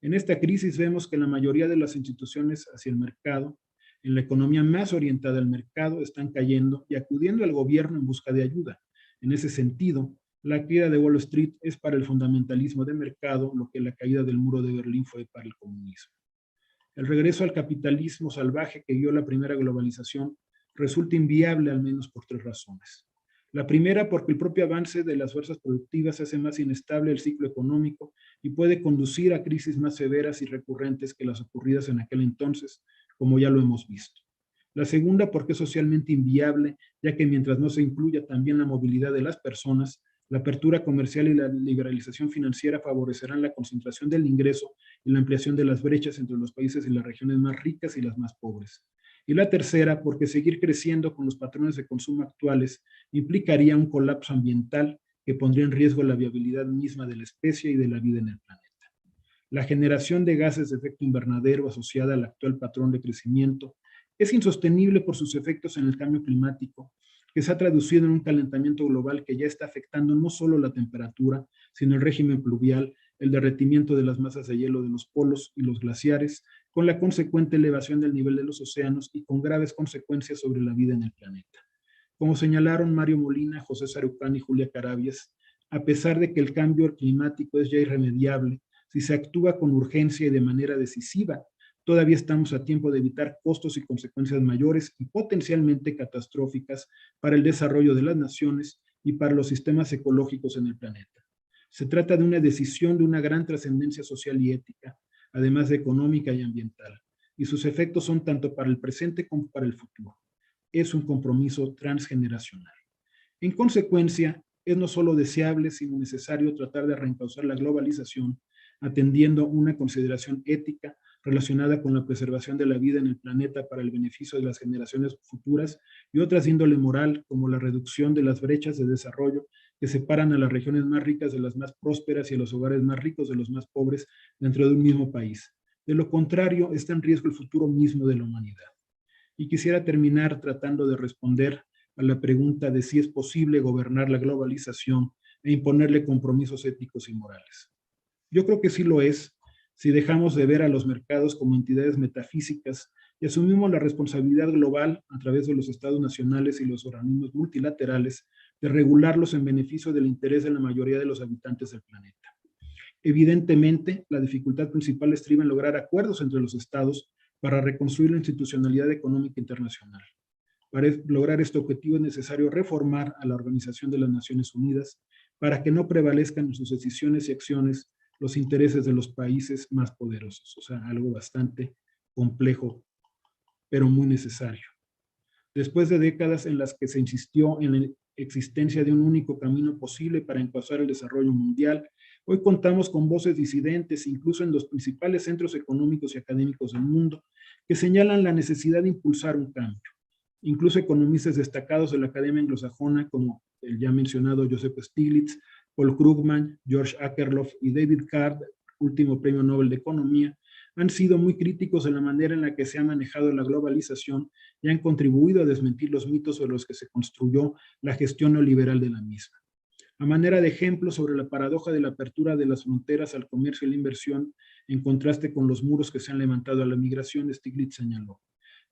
En esta crisis vemos que la mayoría de las instituciones hacia el mercado, en la economía más orientada al mercado, están cayendo y acudiendo al gobierno en busca de ayuda. En ese sentido, la caída de Wall Street es para el fundamentalismo de mercado lo que la caída del muro de Berlín fue para el comunismo. El regreso al capitalismo salvaje que guió la primera globalización resulta inviable al menos por tres razones. La primera, porque el propio avance de las fuerzas productivas hace más inestable el ciclo económico y puede conducir a crisis más severas y recurrentes que las ocurridas en aquel entonces, como ya lo hemos visto. La segunda, porque es socialmente inviable, ya que mientras no se incluya también la movilidad de las personas, la apertura comercial y la liberalización financiera favorecerán la concentración del ingreso y la ampliación de las brechas entre los países y las regiones más ricas y las más pobres. Y la tercera, porque seguir creciendo con los patrones de consumo actuales implicaría un colapso ambiental que pondría en riesgo la viabilidad misma de la especie y de la vida en el planeta. La generación de gases de efecto invernadero asociada al actual patrón de crecimiento es insostenible por sus efectos en el cambio climático, que se ha traducido en un calentamiento global que ya está afectando no solo la temperatura, sino el régimen pluvial, el derretimiento de las masas de hielo de los polos y los glaciares, con la consecuente elevación del nivel de los océanos y con graves consecuencias sobre la vida en el planeta. Como señalaron Mario Molina, José Sarucán y Julia Carabias, a pesar de que el cambio climático es ya irremediable, si se actúa con urgencia y de manera decisiva, todavía estamos a tiempo de evitar costos y consecuencias mayores y potencialmente catastróficas para el desarrollo de las naciones y para los sistemas ecológicos en el planeta. Se trata de una decisión de una gran trascendencia social y ética, además de económica y ambiental, y sus efectos son tanto para el presente como para el futuro. Es un compromiso transgeneracional. En consecuencia, es no solo deseable, sino necesario tratar de reencauzar la globalización, atendiendo una consideración ética relacionada con la preservación de la vida en el planeta para el beneficio de las generaciones futuras y otras de índole moral, como la reducción de las brechas de desarrollo que separan a las regiones más ricas de las más prósperas y a los hogares más ricos de los más pobres dentro de un mismo país. De lo contrario, está en riesgo el futuro mismo de la humanidad. Y quisiera terminar tratando de responder a la pregunta de si es posible gobernar la globalización e imponerle compromisos éticos y morales. Yo creo que sí lo es, si dejamos de ver a los mercados como entidades metafísicas y asumimos la responsabilidad global a través de los estados nacionales y los organismos multilaterales de regularlos en beneficio del interés de la mayoría de los habitantes del planeta. Evidentemente, la dificultad principal estriba en lograr acuerdos entre los estados para reconstruir la institucionalidad económica internacional. Para lograr este objetivo es necesario reformar a la Organización de las Naciones Unidas para que no prevalezcan en sus decisiones y acciones los intereses de los países más poderosos. O sea, algo bastante complejo, pero muy necesario. Después de décadas en las que se insistió en la existencia de un único camino posible para encauzar el desarrollo mundial, hoy contamos con voces disidentes, incluso en los principales centros económicos y académicos del mundo, que señalan la necesidad de impulsar un cambio. Incluso economistas destacados de la Academia Anglosajona, como el ya mencionado Joseph Stiglitz, Paul Krugman, George Akerlof y David Card, último premio Nobel de Economía, han sido muy críticos de la manera en la que se ha manejado la globalización y han contribuido a desmentir los mitos sobre los que se construyó la gestión neoliberal de la misma. A manera de ejemplo sobre la paradoja de la apertura de las fronteras al comercio y la inversión, en contraste con los muros que se han levantado a la migración, Stiglitz señaló: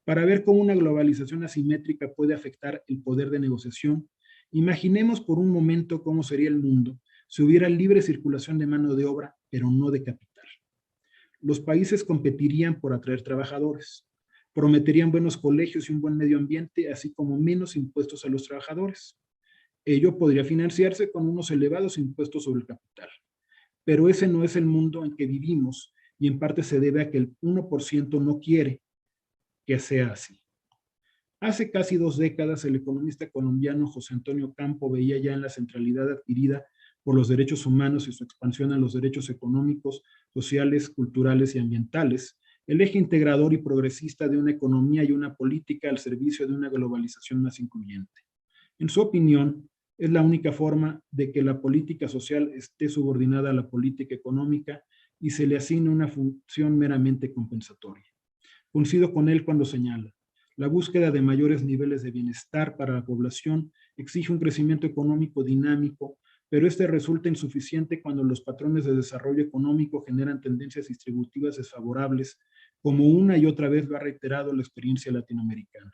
para ver cómo una globalización asimétrica puede afectar el poder de negociación, imaginemos por un momento cómo sería el mundo si hubiera libre circulación de mano de obra, pero no de capital. Los países competirían por atraer trabajadores, prometerían buenos colegios y un buen medio ambiente, así como menos impuestos a los trabajadores. Ello podría financiarse con unos elevados impuestos sobre el capital. Pero ese no es el mundo en que vivimos y en parte se debe a que el 1% no quiere que sea así. Hace casi 2 décadas, el economista colombiano José Antonio Campo veía ya en la centralidad adquirida por los derechos humanos y su expansión a los derechos económicos, sociales, culturales y ambientales, el eje integrador y progresista de una economía y una política al servicio de una globalización más incluyente. En su opinión, es la única forma de que la política social esté subordinada a la política económica y se le asigne una función meramente compensatoria. Coincido con él cuando señala: la búsqueda de mayores niveles de bienestar para la población exige un crecimiento económico dinámico, pero este resulta insuficiente cuando los patrones de desarrollo económico generan tendencias distributivas desfavorables, como una y otra vez lo ha reiterado la experiencia latinoamericana.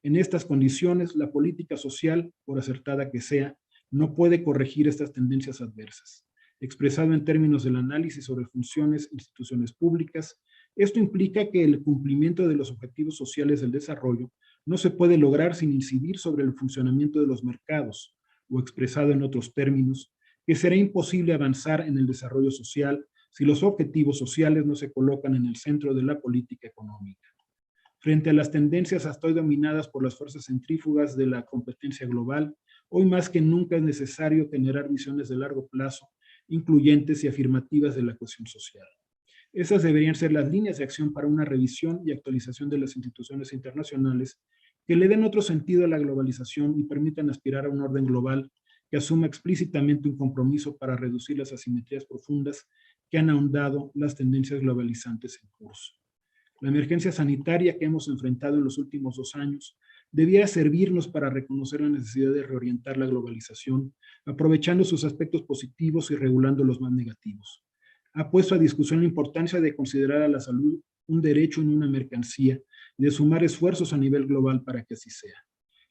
En estas condiciones, la política social, por acertada que sea, no puede corregir estas tendencias adversas. Expresado en términos del análisis sobre funciones e instituciones públicas, esto implica que el cumplimiento de los objetivos sociales del desarrollo no se puede lograr sin incidir sobre el funcionamiento de los mercados, o expresado en otros términos, que será imposible avanzar en el desarrollo social si los objetivos sociales no se colocan en el centro de la política económica. Frente a las tendencias hasta hoy dominadas por las fuerzas centrífugas de la competencia global, hoy más que nunca es necesario generar visiones de largo plazo, incluyentes y afirmativas de la cohesión social. Esas deberían ser las líneas de acción para una revisión y actualización de las instituciones internacionales que le den otro sentido a la globalización y permitan aspirar a un orden global que asuma explícitamente un compromiso para reducir las asimetrías profundas que han ahondado las tendencias globalizantes en curso. La emergencia sanitaria que hemos enfrentado en los últimos 2 años debiera servirnos para reconocer la necesidad de reorientar la globalización, aprovechando sus aspectos positivos y regulando los más negativos. Ha puesto a discusión la importancia de considerar a la salud un derecho en una mercancía y de sumar esfuerzos a nivel global para que así sea.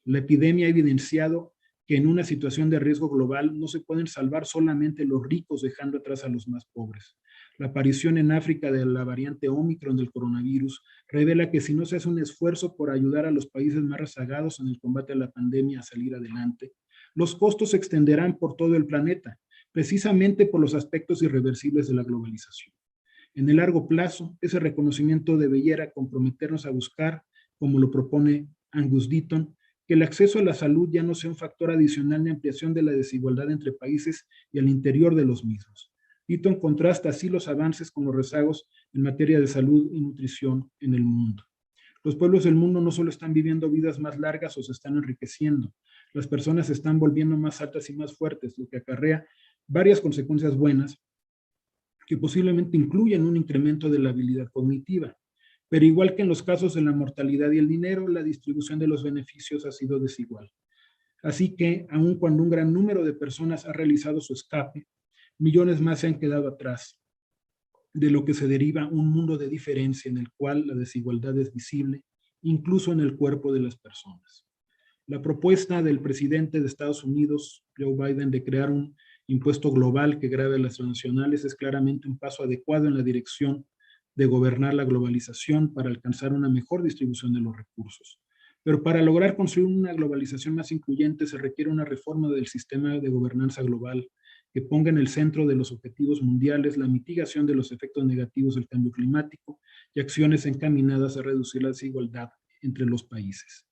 La epidemia ha evidenciado que en una situación de riesgo global no se pueden salvar solamente los ricos dejando atrás a los más pobres. La aparición en África de la variante Omicron del coronavirus revela que si no se hace un esfuerzo por ayudar a los países más rezagados en el combate a la pandemia a salir adelante, los costos se extenderán por todo el planeta, precisamente por los aspectos irreversibles de la globalización. En el largo plazo, ese reconocimiento debiera comprometernos a buscar, como lo propone Angus Deaton, que el acceso a la salud ya no sea un factor adicional de ampliación de la desigualdad entre países y al interior de los mismos. Eaton contrasta así los avances con los rezagos en materia de salud y nutrición en el mundo. Los pueblos del mundo no solo están viviendo vidas más largas o se están enriqueciendo, las personas se están volviendo más altas y más fuertes, lo que acarrea varias consecuencias buenas que posiblemente incluyen un incremento de la habilidad cognitiva. Pero igual que en los casos de la mortalidad y el dinero, la distribución de los beneficios ha sido desigual. Así que, aun cuando un gran número de personas ha realizado su escape, millones más se han quedado atrás, de lo que se deriva un mundo de diferencia en el cual la desigualdad es visible, incluso en el cuerpo de las personas. La propuesta del presidente de Estados Unidos, Joe Biden, de crear un impuesto global que grave a las transnacionales es claramente un paso adecuado en la dirección de gobernar la globalización para alcanzar una mejor distribución de los recursos. Pero para lograr construir una globalización más incluyente se requiere una reforma del sistema de gobernanza global que ponga en el centro de los objetivos mundiales la mitigación de los efectos negativos del cambio climático y acciones encaminadas a reducir la desigualdad entre los países.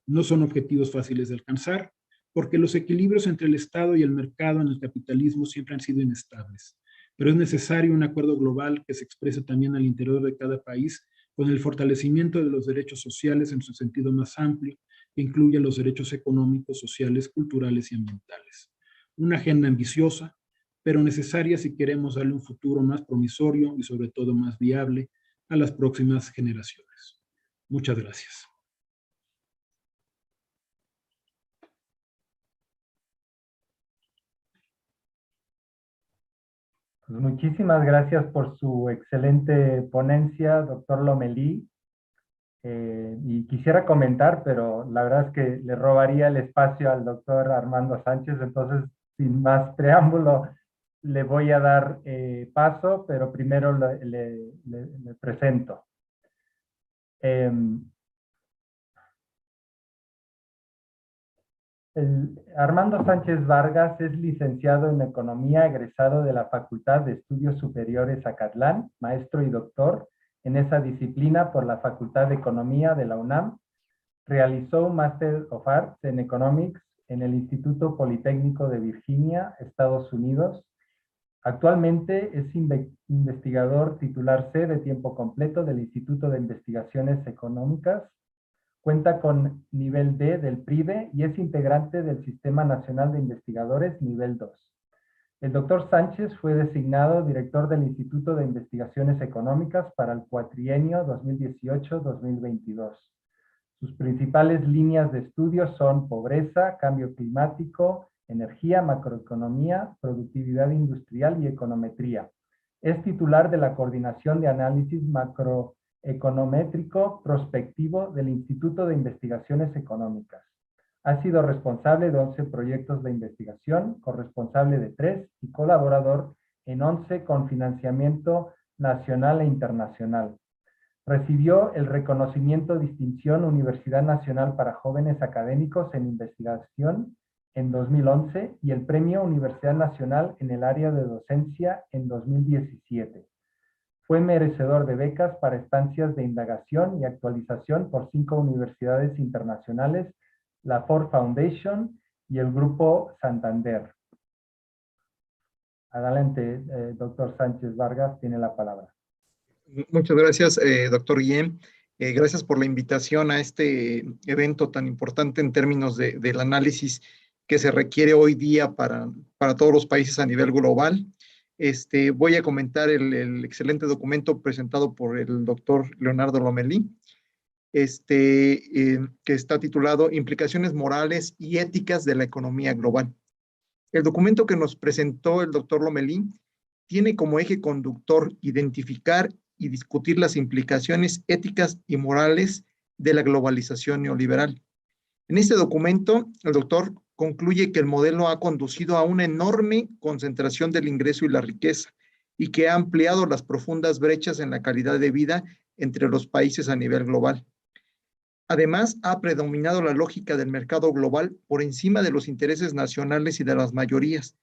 No son objetivos fáciles de alcanzar, porque los equilibrios entre el Estado y el mercado en el capitalismo siempre han sido inestables. Pero es necesario un acuerdo global que se exprese también al interior de cada país con el fortalecimiento de los derechos sociales en su sentido más amplio, que incluya los derechos económicos, sociales, culturales y ambientales. Una agenda ambiciosa, pero necesaria si queremos darle un futuro más promisorio y sobre todo más viable a las próximas generaciones. Muchas gracias. Pues muchísimas gracias por su excelente ponencia, doctor Lomelí. Y quisiera comentar, pero la verdad es que le robaría el espacio al doctor Armando Sánchez, entonces sin más preámbulo le voy a dar paso, pero primero le presento. Armando Sánchez Vargas es licenciado en Economía, egresado de la Facultad de Estudios Superiores Acatlán, maestro y doctor en esa disciplina por la Facultad de Economía de la UNAM. Realizó un Master of Arts en Economics en el Instituto Politécnico de Virginia, Estados Unidos. Actualmente es investigador titular C de tiempo completo del Instituto de Investigaciones Económicas. Cuenta con nivel D del PRIDE y es integrante del Sistema Nacional de Investigadores nivel 2. El doctor Sánchez fue designado director del Instituto de Investigaciones Económicas para el cuatrienio 2018-2022. Sus principales líneas de estudio son pobreza, cambio climático, energía, macroeconomía, productividad industrial y econometría. Es titular de la Coordinación de Análisis Macroeconométrico Prospectivo del Instituto de Investigaciones Económicas. Ha sido responsable de 11 proyectos de investigación, corresponsable de 3 y colaborador en 11 con financiamiento nacional e internacional. Recibió el reconocimiento Distinción Universidad Nacional para Jóvenes Académicos en Investigación en 2011 y el Premio Universidad Nacional en el área de docencia en 2017. Fue merecedor de becas para estancias de indagación y actualización por 5 universidades internacionales, la Ford Foundation y el Grupo Santander. Adelante, doctor Sánchez Vargas, tiene la palabra. Muchas gracias, doctor Guillén. Gracias por la invitación a este evento tan importante en términos del análisis que se requiere hoy día para todos los países a nivel global. Voy a comentar el excelente documento presentado por el doctor Leonardo Lomelí, que está titulado Implicaciones morales y éticas de la economía global. El documento que nos presentó el doctor Lomelí tiene como eje conductor identificar y discutir las implicaciones éticas y morales de la globalización neoliberal. En este documento, el doctor concluye que el modelo ha conducido a una enorme concentración del ingreso y la riqueza y que ha ampliado las profundas brechas en la calidad de vida entre los países a nivel global. Además, ha predominado la lógica del mercado global por encima de los intereses nacionales y de las mayorías,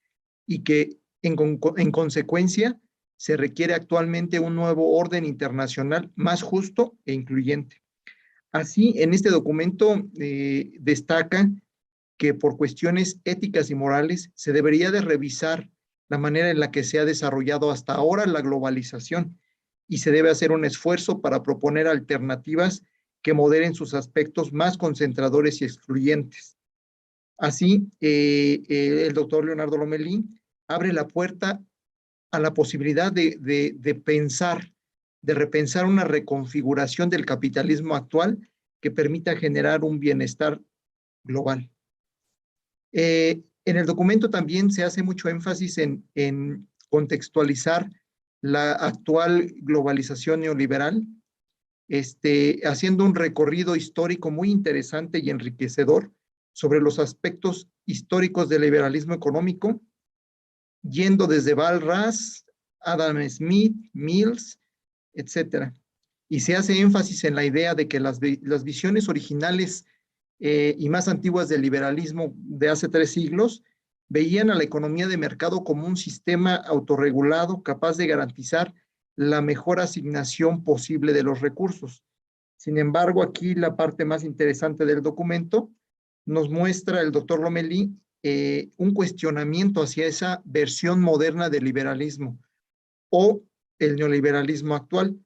y que, en consecuencia, se requiere actualmente un nuevo orden internacional más justo e incluyente. Así, en este documento destaca que por cuestiones éticas y morales se debería de revisar la manera en la que se ha desarrollado hasta ahora la globalización y se debe hacer un esfuerzo para proponer alternativas que moderen sus aspectos más concentradores y excluyentes. Así, el doctor Leonardo Lomelí abre la puerta a la posibilidad de pensar, de repensar una reconfiguración del capitalismo actual que permita generar un bienestar global. En el documento también se hace mucho énfasis en contextualizar la actual globalización neoliberal, haciendo un recorrido histórico muy interesante y enriquecedor sobre los aspectos históricos del liberalismo económico, yendo desde Val Ras, Adam Smith, Mills, etc. Y se hace énfasis en la idea de que las visiones originales y más antiguas del liberalismo de hace 3 siglos veían a la economía de mercado como un sistema autorregulado capaz de garantizar la mejor asignación posible de los recursos. Sin embargo, aquí la parte más interesante del documento nos muestra el doctor Lomelí un cuestionamiento hacia esa versión moderna del liberalismo o el neoliberalismo actual,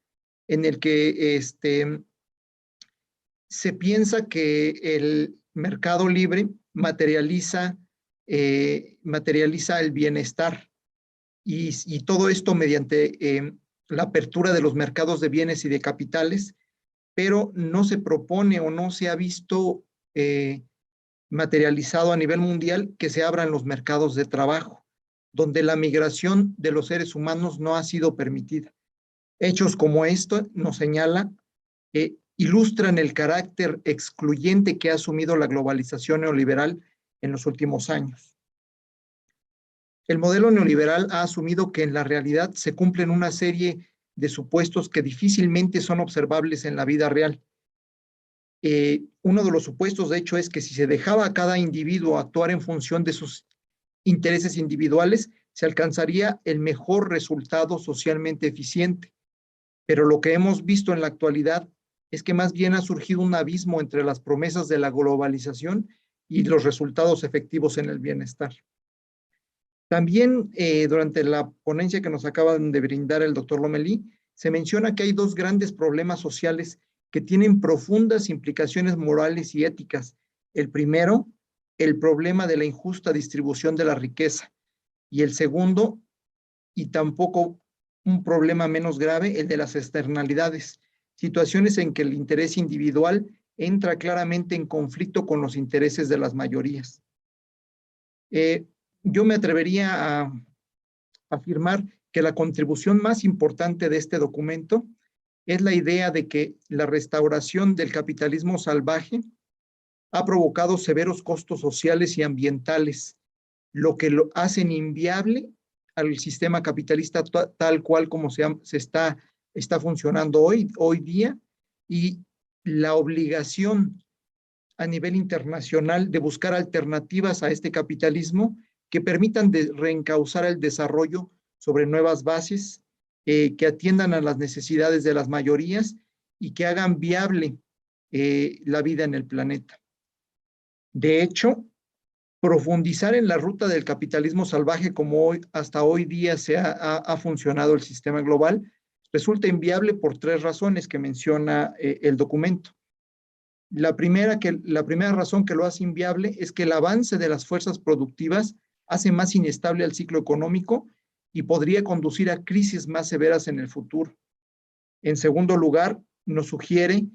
en el que se piensa que el mercado libre materializa el bienestar y todo esto mediante la apertura de los mercados de bienes y de capitales, pero no se propone o no se ha visto materializado a nivel mundial que se abran los mercados de trabajo, donde la migración de los seres humanos no ha sido permitida. Hechos como esto nos señala, ilustran el carácter excluyente que ha asumido la globalización neoliberal en los últimos años. El modelo neoliberal ha asumido que en la realidad se cumplen una serie de supuestos que difícilmente son observables en la vida real. Uno de los supuestos, de hecho, es que si se dejaba a cada individuo actuar en función de sus intereses individuales, se alcanzaría el mejor resultado socialmente eficiente. Pero lo que hemos visto en la actualidad es que más bien ha surgido un abismo entre las promesas de la globalización y los resultados efectivos en el bienestar. También durante la ponencia que nos acaba de brindar el doctor Lomelí, se menciona que hay 2 grandes problemas sociales que tienen profundas implicaciones morales y éticas. El primero, el problema de la injusta distribución de la riqueza. Y el segundo, y tampoco un problema menos grave, el de las externalidades, situaciones en que el interés individual entra claramente en conflicto con los intereses de las mayorías. Yo me atrevería a afirmar que la contribución más importante de este documento es la idea de que la restauración del capitalismo salvaje ha provocado severos costos sociales y ambientales, lo que lo hacen inviable al sistema capitalista tal cual como se está funcionando hoy día, y la obligación a nivel internacional de buscar alternativas a este capitalismo que permitan reencauzar el desarrollo sobre nuevas bases, que atiendan a las necesidades de las mayorías y que hagan viable la vida en el planeta. De hecho, profundizar en la ruta del capitalismo salvaje como hasta hoy día se ha funcionado el sistema global resulta inviable por 3 razones que menciona el documento. La primera razón que lo hace inviable es que el avance de las fuerzas productivas hace más inestable al ciclo económico y podría conducir a crisis más severas en el futuro. En segundo lugar, nos sugiere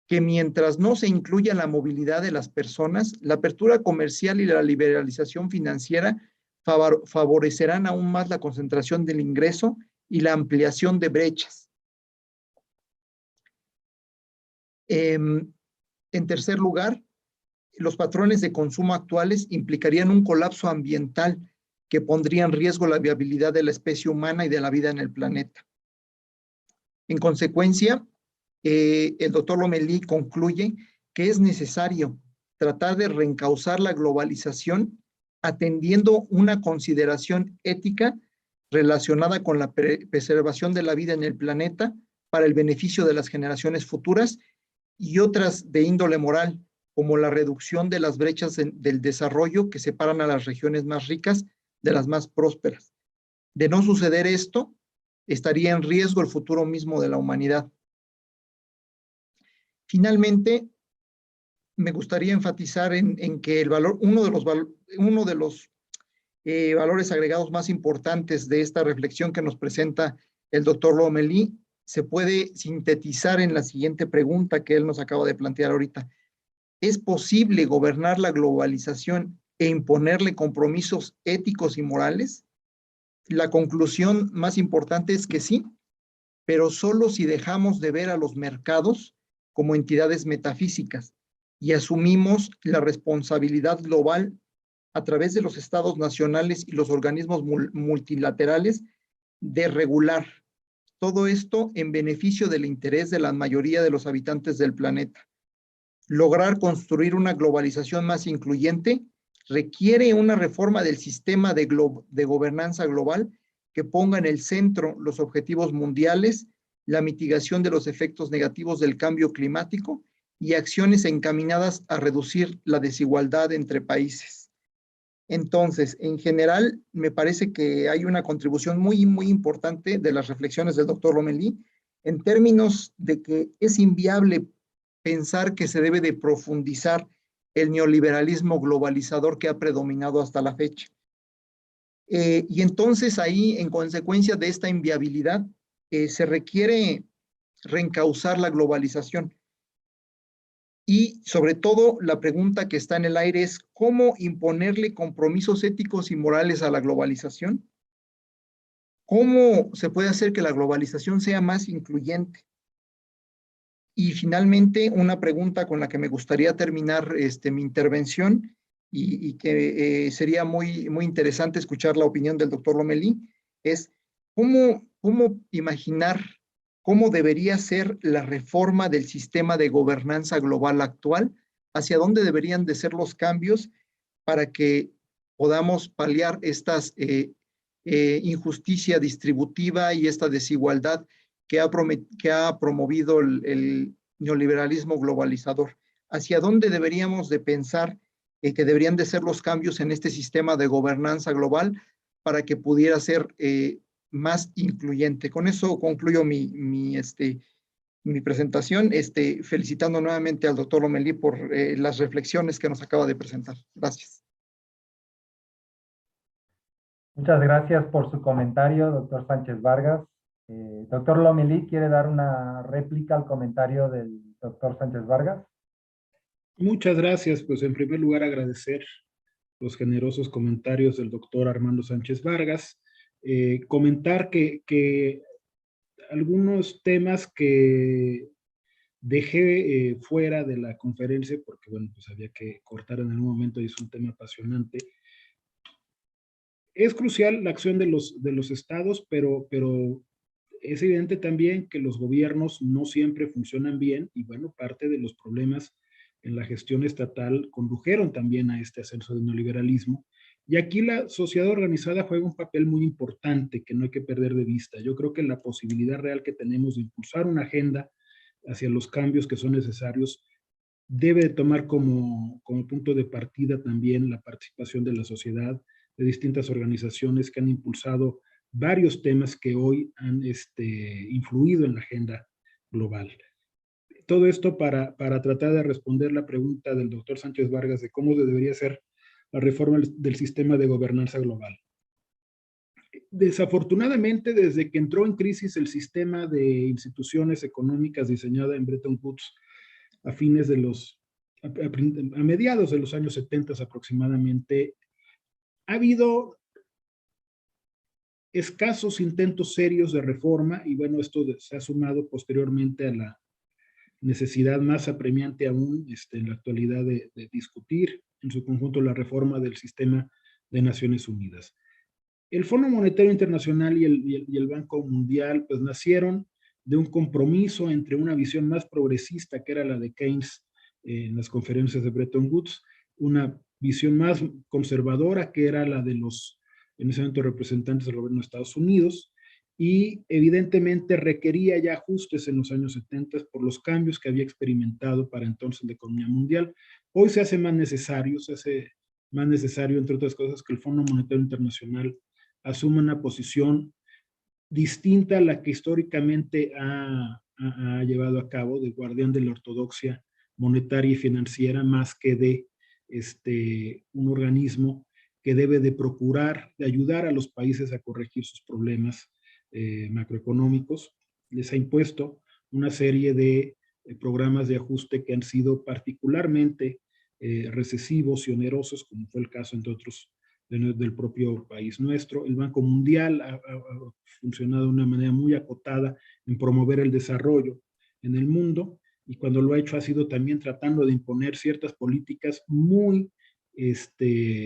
que mientras no se incluya la movilidad de las personas, la apertura comercial y la liberalización financiera favorecerán aún más la concentración del ingreso y la ampliación de brechas. En tercer lugar, los patrones de consumo actuales implicarían un colapso ambiental que pondría en riesgo la viabilidad de la especie humana y de la vida en el planeta. En consecuencia, el doctor Lomelí concluye que es necesario tratar de reencauzar la globalización atendiendo una consideración ética relacionada con la preservación de la vida en el planeta para el beneficio de las generaciones futuras y otras de índole moral, como la reducción de las brechas del desarrollo que separan a las regiones más ricas de las más prósperas. De no suceder esto, estaría en riesgo el futuro mismo de la humanidad. Finalmente, me gustaría enfatizar en que uno de los valores agregados más importantes de esta reflexión que nos presenta el doctor Lomelí se puede sintetizar en la siguiente pregunta que él nos acaba de plantear ahorita. ¿Es posible gobernar la globalización e imponerle compromisos éticos y morales? La conclusión más importante es que sí, pero solo si dejamos de ver a los mercados como entidades metafísicas y asumimos la responsabilidad global a través de los estados nacionales y los organismos multilaterales de regular todo esto en beneficio del interés de la mayoría de los habitantes del planeta. Lograr construir una globalización más incluyente requiere una reforma del sistema de gobernanza global que ponga en el centro los objetivos mundiales, la mitigación de los efectos negativos del cambio climático y acciones encaminadas a reducir la desigualdad entre países. Entonces, en general, me parece que hay una contribución muy, muy importante de las reflexiones del doctor Lomelí en términos de que es inviable pensar que se debe de profundizar el neoliberalismo globalizador que ha predominado hasta la fecha. Y entonces ahí, en consecuencia de esta inviabilidad, se requiere reencauzar la globalización. Y sobre todo, la pregunta que está en el aire es ¿cómo imponerle compromisos éticos y morales a la globalización? ¿Cómo se puede hacer que la globalización sea más incluyente? Y finalmente, una pregunta con la que me gustaría terminar mi intervención y que sería muy, muy interesante escuchar la opinión del doctor Lomelí, es ¿cómo imaginar cómo debería ser la reforma del sistema de gobernanza global actual, hacia dónde deberían de ser los cambios para que podamos paliar estas injusticia distributiva y esta desigualdad que ha promovido el neoliberalismo globalizador. ¿Hacia dónde deberíamos de pensar que deberían de ser los cambios en este sistema de gobernanza global para que pudiera ser más incluyente? Con eso concluyo mi presentación, felicitando nuevamente al doctor Lomelí por las reflexiones que nos acaba de presentar. Gracias. Muchas gracias por su comentario, doctor Sánchez Vargas. Doctor Lomelí, ¿quiere dar una réplica al comentario del doctor Sánchez Vargas? Muchas gracias. Pues en primer lugar agradecer los generosos comentarios del doctor Armando Sánchez Vargas. Comentar que algunos temas que dejé fuera de la conferencia, porque bueno, pues había que cortar en algún momento y es un tema apasionante. Es crucial la acción de los estados, pero es evidente también que los gobiernos no siempre funcionan bien y bueno, parte de los problemas en la gestión estatal condujeron también a este ascenso del neoliberalismo. Y aquí la sociedad organizada juega un papel muy importante que no hay que perder de vista. Yo creo que la posibilidad real que tenemos de impulsar una agenda hacia los cambios que son necesarios debe de tomar como punto de partida también la participación de la sociedad, de distintas organizaciones que han impulsado varios temas que hoy han influido en la agenda global. Todo esto para tratar de responder la pregunta del doctor Sánchez Vargas de cómo debería ser la reforma del sistema de gobernanza global. Desafortunadamente, desde que entró en crisis el sistema de instituciones económicas diseñada en Bretton Woods a mediados de los años 70 aproximadamente, ha habido escasos intentos serios de reforma y bueno, esto se ha sumado posteriormente a la necesidad más apremiante aún en la actualidad de discutir en su conjunto la reforma del sistema de Naciones Unidas. El Fondo Monetario Internacional y el Banco Mundial pues nacieron de un compromiso entre una visión más progresista que era la de Keynes en las conferencias de Bretton Woods, una visión más conservadora que era la de los en ese momento representantes del gobierno de Estados Unidos, y evidentemente requería ya ajustes en los años 70 por los cambios que había experimentado para entonces la economía mundial. Hoy se hace más necesario, entre otras cosas, que el Fondo Monetario Internacional asuma una posición distinta a la que históricamente ha llevado a cabo, de guardián de la ortodoxia monetaria y financiera, más que de un organismo que debe de procurar, de ayudar a los países a corregir sus problemas macroeconómicos. Les ha impuesto una serie de programas de ajuste que han sido particularmente recesivos y onerosos, como fue el caso, entre otros, del propio país nuestro. El Banco Mundial ha funcionado de una manera muy acotada en promover el desarrollo en el mundo, y cuando lo ha hecho ha sido también tratando de imponer ciertas políticas muy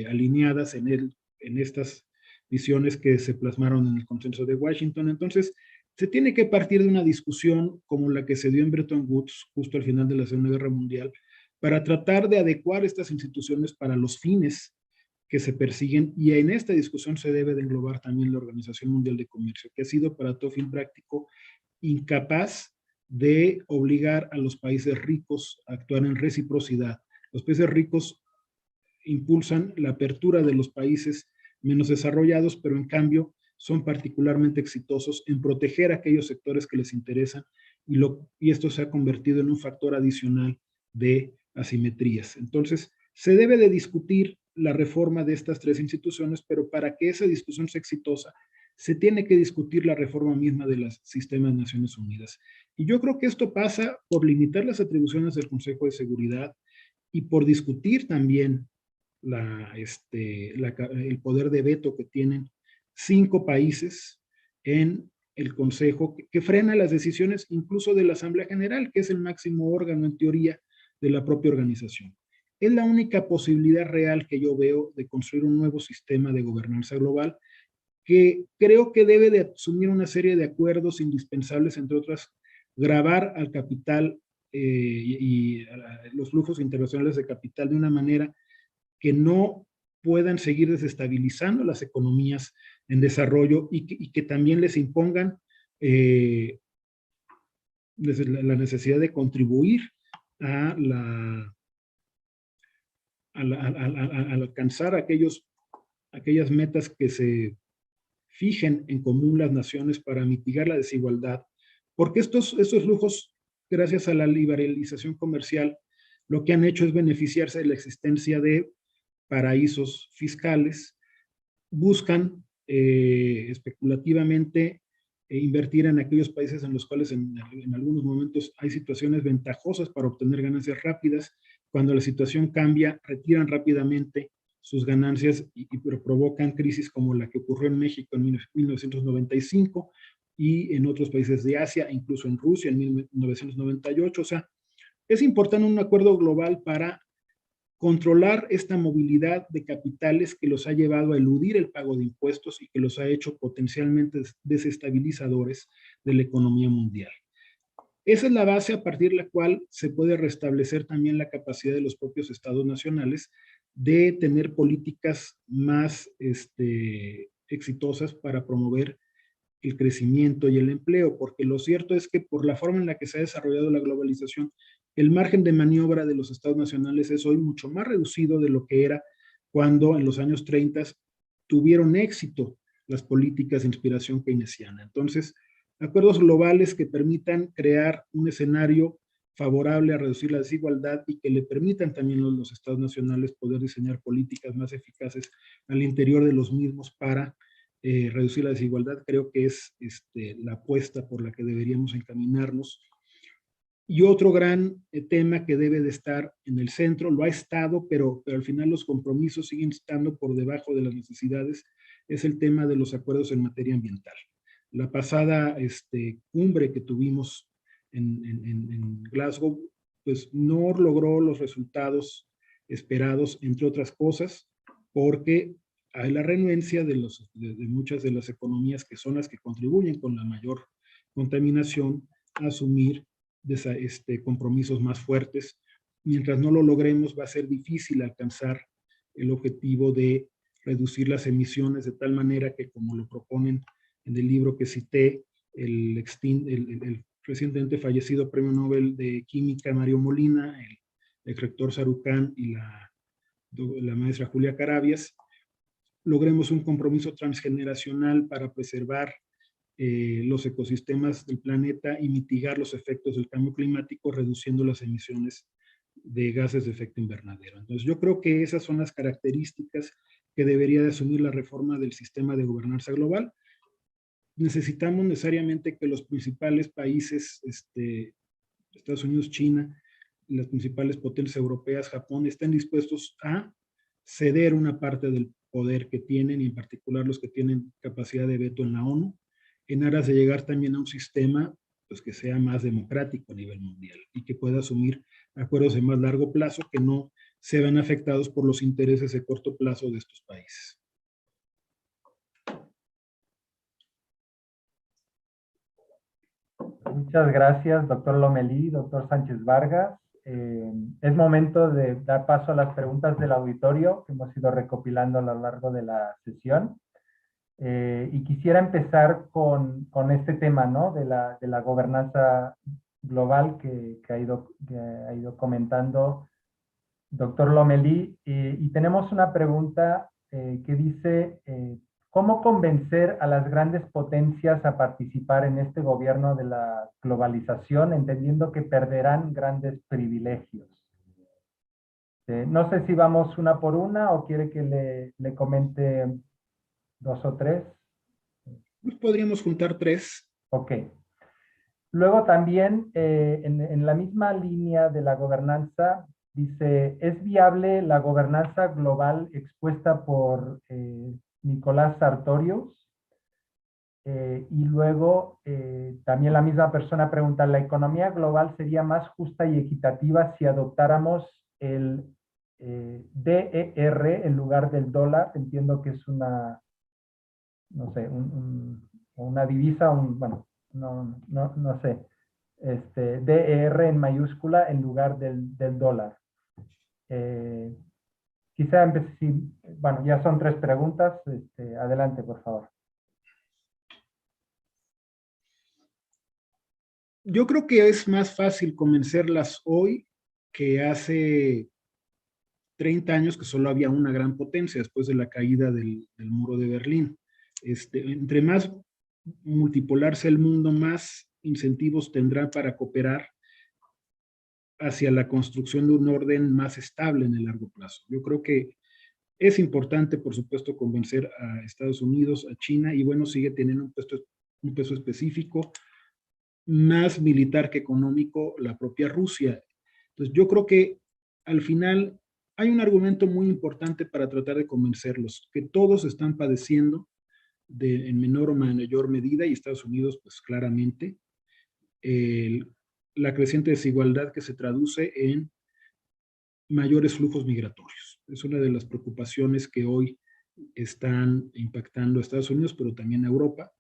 alineadas en estas visiones que se plasmaron en el Consenso de Washington. Entonces, se tiene que partir de una discusión como la que se dio en Bretton Woods justo al final de la Segunda Guerra Mundial, para tratar de adecuar estas instituciones para los fines que se persiguen, y en esta discusión se debe de englobar también la Organización Mundial de Comercio, que ha sido para todo fin práctico incapaz de obligar a los países ricos a actuar en reciprocidad. Los países ricos impulsan la apertura de los países menos desarrollados, pero en cambio son particularmente exitosos en proteger a aquellos sectores que les interesan, y esto se ha convertido en un factor adicional de asimetrías. Entonces, se debe de discutir la reforma de estas tres instituciones, pero para que esa discusión sea exitosa, se tiene que discutir la reforma misma del sistema de Naciones Unidas. Y yo creo que esto pasa por limitar las atribuciones del Consejo de Seguridad y por discutir también el poder de veto que tienen 5 países en el Consejo, que frena las decisiones incluso de la Asamblea General, que es el máximo órgano en teoría de la propia organización. Es la única posibilidad real que yo veo de construir un nuevo sistema de gobernanza global, que creo que debe de asumir una serie de acuerdos indispensables, entre otras, gravar al capital y los flujos internacionales de capital de una manera que no puedan seguir desestabilizando las economías en desarrollo, y que también les impongan la necesidad de contribuir a alcanzar aquellas metas que se fijen en común las naciones para mitigar la desigualdad, porque estos flujos, gracias a la liberalización comercial, lo que han hecho es beneficiarse de la existencia de paraísos fiscales, buscan especulativamente invertir en aquellos países en los cuales en algunos momentos hay situaciones ventajosas para obtener ganancias rápidas. Cuando la situación cambia, retiran rápidamente sus ganancias y provocan crisis como la que ocurrió en México en 1995 y en otros países de Asia, incluso en Rusia en 1998. O sea, es importante un acuerdo global para controlar esta movilidad de capitales que los ha llevado a eludir el pago de impuestos y que los ha hecho potencialmente desestabilizadores de la economía mundial. Esa es la base a partir de la cual se puede restablecer también la capacidad de los propios estados nacionales de tener políticas más exitosas para promover el crecimiento y el empleo, porque lo cierto es que por la forma en la que se ha desarrollado la globalización, el margen de maniobra de los estados nacionales es hoy mucho más reducido de lo que era cuando en los años 30 tuvieron éxito las políticas de inspiración keynesiana. Entonces, acuerdos globales que permitan crear un escenario favorable a reducir la desigualdad y que le permitan también a los estados nacionales poder diseñar políticas más eficaces al interior de los mismos para reducir la desigualdad, creo que es la apuesta por la que deberíamos encaminarnos. Y otro gran tema que debe de estar en el centro, lo ha estado, pero al final los compromisos siguen estando por debajo de las necesidades, es el tema de los acuerdos en materia ambiental. La pasada cumbre que tuvimos en Glasgow, pues no logró los resultados esperados, entre otras cosas, porque hay la renuencia de muchas de las economías que son las que contribuyen con la mayor contaminación a asumir compromisos más fuertes. Mientras no lo logremos, va a ser difícil alcanzar el objetivo de reducir las emisiones de tal manera que, como lo proponen en el libro que cité, el recientemente fallecido Premio Nobel de Química Mario Molina, el ex rector Sarucán y la maestra Julia Carabias, logremos un compromiso transgeneracional para preservar los ecosistemas del planeta y mitigar los efectos del cambio climático, reduciendo las emisiones de gases de efecto invernadero. Entonces, yo creo que esas son las características que debería de asumir la reforma del sistema de gobernanza global. Necesitamos necesariamente que los principales países, Estados Unidos, China, las principales potencias europeas, Japón, estén dispuestos a ceder una parte del poder que tienen, y en particular los que tienen capacidad de veto en la ONU, en aras de llegar también a un sistema pues, que sea más democrático a nivel mundial y que pueda asumir acuerdos de más largo plazo que no se vean afectados por los intereses de corto plazo de estos países. Muchas gracias, doctor Lomelí, doctor Sánchez Vargas. Es momento de dar paso a las preguntas del auditorio que hemos ido recopilando a lo largo de la sesión. Y quisiera empezar con este tema, ¿no? de la gobernanza global que ha ido comentando doctor Lomelí. Y tenemos una pregunta que dice, ¿cómo convencer a las grandes potencias a participar en este gobierno de la globalización, entendiendo que perderán grandes privilegios? No sé si vamos una por una o quiere que le comente dos o tres. Pues podríamos juntar tres. Ok. Luego también, en la misma línea de la gobernanza, dice, ¿es viable la gobernanza global expuesta por Nicolás Sartorius? Y luego, también la misma persona pregunta, ¿la economía global sería más justa y equitativa si adoptáramos el DER en lugar del dólar? Entiendo que es una, no sé, una divisa, bueno, no sé, DER en mayúscula en lugar del dólar. Quizá bueno, ya son tres preguntas, adelante, por favor. Yo creo que es más fácil convencerlas hoy que hace 30 años, que solo había una gran potencia después de la caída del muro de Berlín. Entre más multipolar sea el mundo, más incentivos tendrá para cooperar hacia la construcción de un orden más estable en el largo plazo. Yo creo que es importante, por supuesto, convencer a Estados Unidos, a China, y bueno, sigue teniendo un peso específico, más militar que económico, la propia Rusia. Entonces, yo creo que al final hay un argumento muy importante para tratar de convencerlos, que todos están padeciendo en menor o mayor medida, y Estados Unidos, pues claramente, la creciente desigualdad que se traduce en mayores flujos migratorios. Es una de las preocupaciones que hoy están impactando a Estados Unidos, pero también a Europa.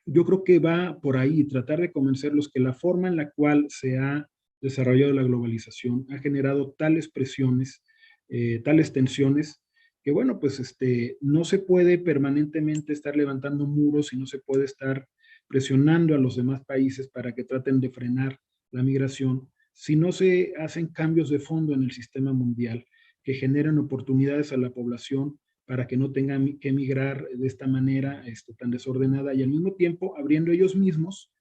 Yo creo que va por ahí, tratar de convencerlos que la forma en la cual se ha desarrollado la globalización ha generado tales presiones, tales tensiones, que bueno, pues no se puede permanentemente estar levantando muros y no se puede estar presionando a los demás países para que traten de frenar la migración si no se hacen cambios de fondo en el sistema mundial que generen oportunidades a la población para que no tengan que emigrar de esta manera tan desordenada, y al mismo tiempo abriendo ellos mismos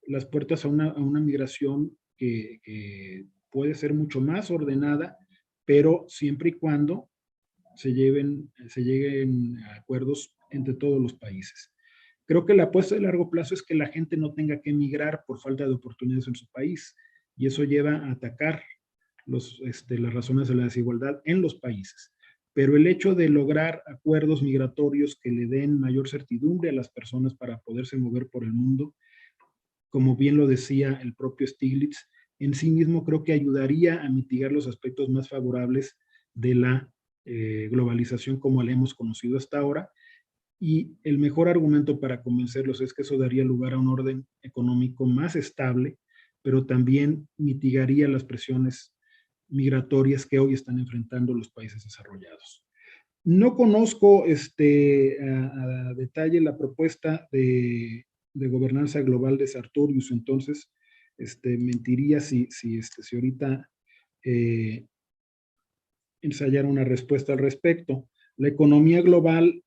las puertas a una migración que puede ser mucho más ordenada, pero siempre y cuando se lleguen a acuerdos entre todos los países. Creo que la apuesta de largo plazo es que la gente no tenga que emigrar por falta de oportunidades en su país, y eso lleva a atacar las razones de la desigualdad en los países. Pero el hecho de lograr acuerdos migratorios que le den mayor certidumbre a las personas para poderse mover por el mundo, como bien lo decía el propio Stiglitz, en sí mismo creo que ayudaría a mitigar los aspectos más favorables de la globalización como la hemos conocido hasta ahora. Y el mejor argumento para convencerlos es que eso daría lugar a un orden económico más estable, pero también mitigaría las presiones migratorias que hoy están enfrentando los países desarrollados. No conozco a detalle la propuesta de gobernanza global de Sartorius, entonces mentiría si ahorita ensayara una respuesta al respecto. La economía global,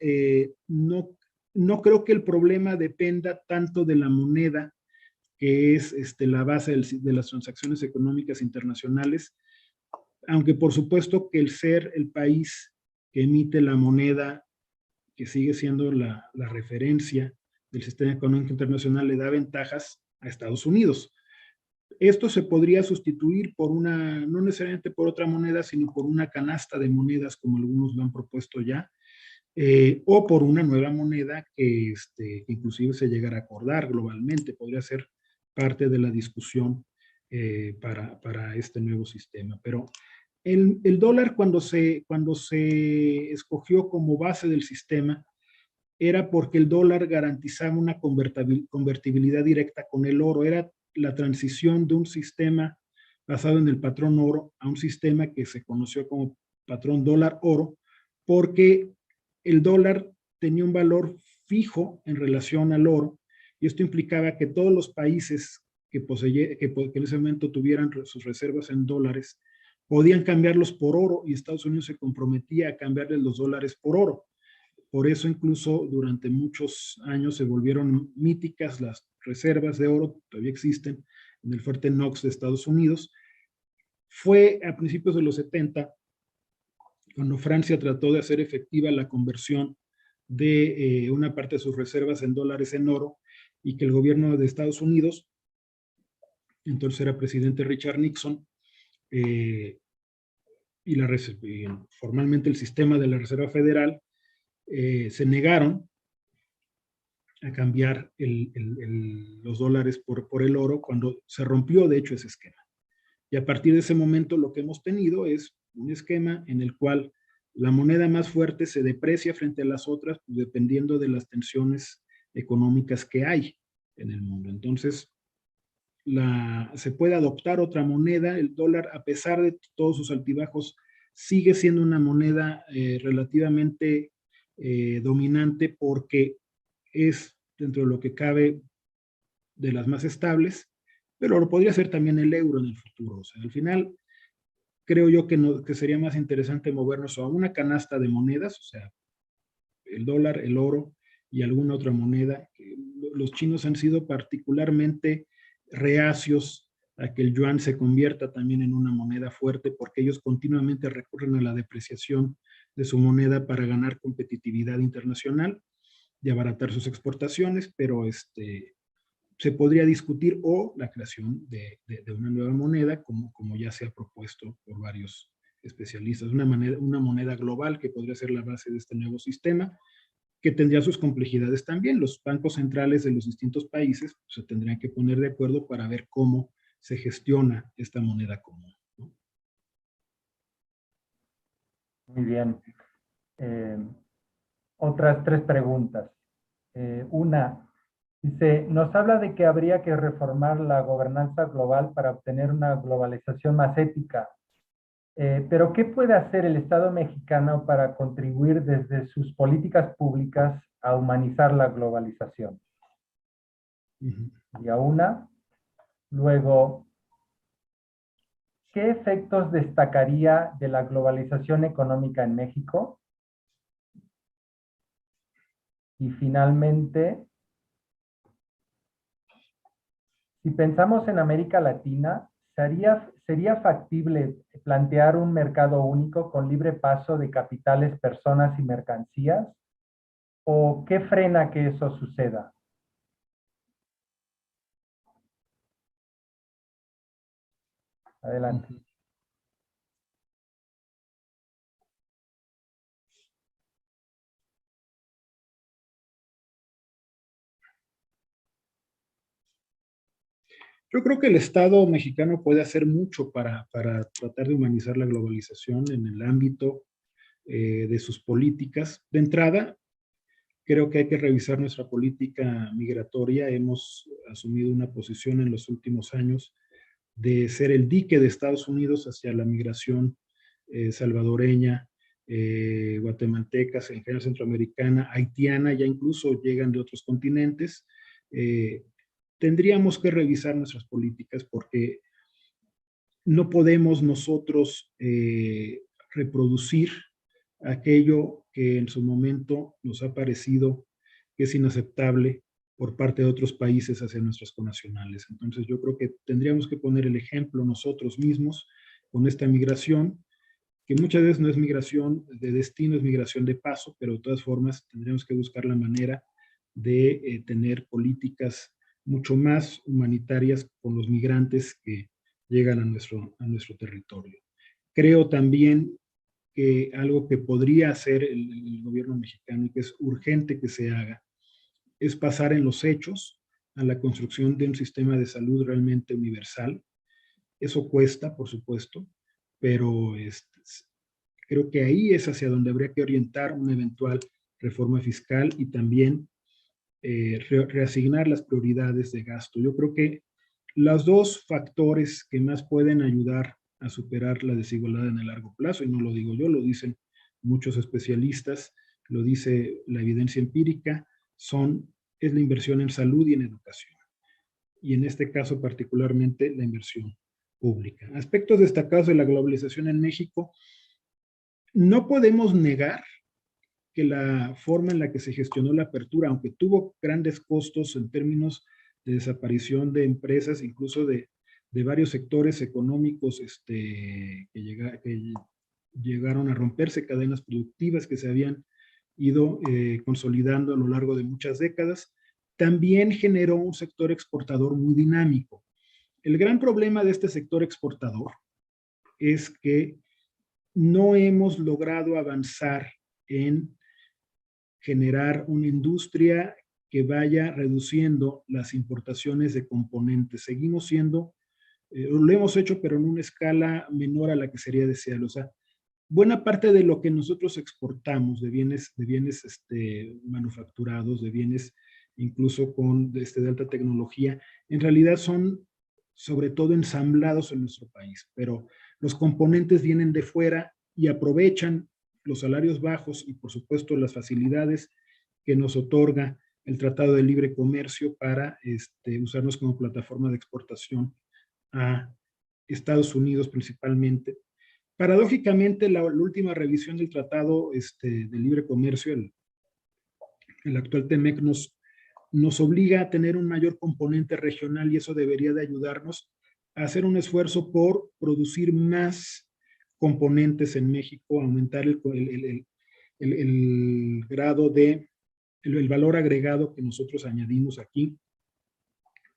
no creo que el problema dependa tanto de la moneda, que es la base de las transacciones económicas internacionales, aunque por supuesto que el ser el país que emite la moneda, que sigue siendo la referencia del sistema económico internacional, le da ventajas a Estados Unidos. Esto se podría sustituir por no necesariamente por otra moneda, sino por una canasta de monedas, como algunos lo han propuesto ya, o por una nueva moneda que inclusive se llegara a acordar globalmente. Podría ser parte de la discusión para este nuevo sistema. Pero el dólar, cuando se escogió como base del sistema, era porque el dólar garantizaba una convertibilidad directa con el oro. Era la transición de un sistema basado en el patrón oro a un sistema que se conoció como patrón dólar-oro, porque el dólar tenía un valor fijo en relación al oro, y esto implicaba que todos los países que en ese momento tuvieran sus reservas en dólares podían cambiarlos por oro, y Estados Unidos se comprometía a cambiarles los dólares por oro. Por eso incluso durante muchos años se volvieron míticas las reservas de oro, todavía existen en el fuerte Knox de Estados Unidos. Fue a principios de los 70 cuando Francia trató de hacer efectiva la conversión de una parte de sus reservas en dólares en oro, y que el gobierno de Estados Unidos, entonces era presidente Richard Nixon, y formalmente el sistema de la Reserva Federal, se negaron a cambiar los dólares por el oro, cuando se rompió de hecho ese esquema. Y a partir de ese momento lo que hemos tenido es un esquema en el cual la moneda más fuerte se deprecia frente a las otras, pues, dependiendo de las tensiones económicas que hay en el mundo. Entonces, se puede adoptar otra moneda. El dólar, a pesar de todos sus altibajos, sigue siendo una moneda relativamente dominante, porque es, dentro de lo que cabe, de las más estables, pero lo podría ser también el euro en el futuro. O sea, al final, creo yo que sería más interesante movernos a una canasta de monedas, o sea, el dólar, el oro y alguna otra moneda. Los chinos han sido particularmente reacios a que el yuan se convierta también en una moneda fuerte, porque ellos continuamente recurren a la depreciación de su moneda para ganar competitividad internacional y abaratar sus exportaciones, pero se podría discutir, o la creación de una nueva moneda, como ya se ha propuesto por varios especialistas, una moneda global que podría ser la base de este nuevo sistema, que tendría sus complejidades también. Los bancos centrales de los distintos países se tendrían que poner de acuerdo para ver cómo se gestiona esta moneda común, ¿no? Muy bien. Otras 3 preguntas. Una, dice, nos habla de que habría que reformar la gobernanza global para obtener una globalización más ética. Pero ¿qué puede hacer el Estado mexicano para contribuir desde sus políticas públicas a humanizar la globalización? Y a una. Luego, ¿qué efectos destacaría de la globalización económica en México? Y finalmente, si pensamos en América Latina, ¿sería factible plantear un mercado único con libre paso de capitales, personas y mercancías? ¿O qué frena que eso suceda? Adelante. Yo creo que el Estado mexicano puede hacer mucho para tratar de humanizar la globalización en el ámbito de sus políticas. De entrada, creo que hay que revisar nuestra política migratoria. Hemos asumido una posición en los últimos años de ser el dique de Estados Unidos hacia la migración salvadoreña, guatemaltecas, en general centroamericana, haitiana, ya incluso llegan de otros continentes. Tendríamos que revisar nuestras políticas porque no podemos nosotros reproducir aquello que en su momento nos ha parecido que es inaceptable por parte de otros países hacia nuestros connacionales. Entonces yo creo que tendríamos que poner el ejemplo nosotros mismos con esta migración, que muchas veces no es migración de destino, es migración de paso, pero de todas formas tendríamos que buscar la manera de tener políticas mucho más humanitarias con los migrantes que llegan a nuestro territorio. Creo también que algo que podría hacer el gobierno mexicano y que es urgente que se haga es pasar en los hechos a la construcción de un sistema de salud realmente universal. Eso cuesta, por supuesto, pero creo que ahí es hacia donde habría que orientar una eventual reforma fiscal y también reasignar las prioridades de gasto. Yo creo que los dos factores que más pueden ayudar a superar la desigualdad en el largo plazo, y no lo digo yo, lo dicen muchos especialistas, lo dice la evidencia empírica, es la inversión en salud y en educación. Y en este caso particularmente la inversión pública. Aspectos destacados de la globalización en México. No podemos negar que la forma en la que se gestionó la apertura, aunque tuvo grandes costos en términos de desaparición de empresas, incluso de varios sectores económicos que llegaron a romperse, cadenas productivas que se habían ido consolidando a lo largo de muchas décadas, también generó un sector exportador muy dinámico. El gran problema de este sector exportador es que no hemos logrado avanzar en generar una industria que vaya reduciendo las importaciones de componentes. Seguimos siendo, lo hemos hecho, pero en una escala menor a la que sería deseable. O sea, buena parte de lo que nosotros exportamos, de bienes manufacturados, de bienes incluso de alta tecnología, en realidad son sobre todo ensamblados en nuestro país, pero los componentes vienen de fuera y aprovechan los salarios bajos y por supuesto las facilidades que nos otorga el Tratado de Libre Comercio para usarnos como plataforma de exportación a Estados Unidos principalmente. Paradójicamente, la última revisión del Tratado de Libre Comercio, el actual TEMEC, nos obliga a tener un mayor componente regional y eso debería de ayudarnos a hacer un esfuerzo por producir más componentes en México, aumentar el grado de, el valor agregado que nosotros añadimos aquí,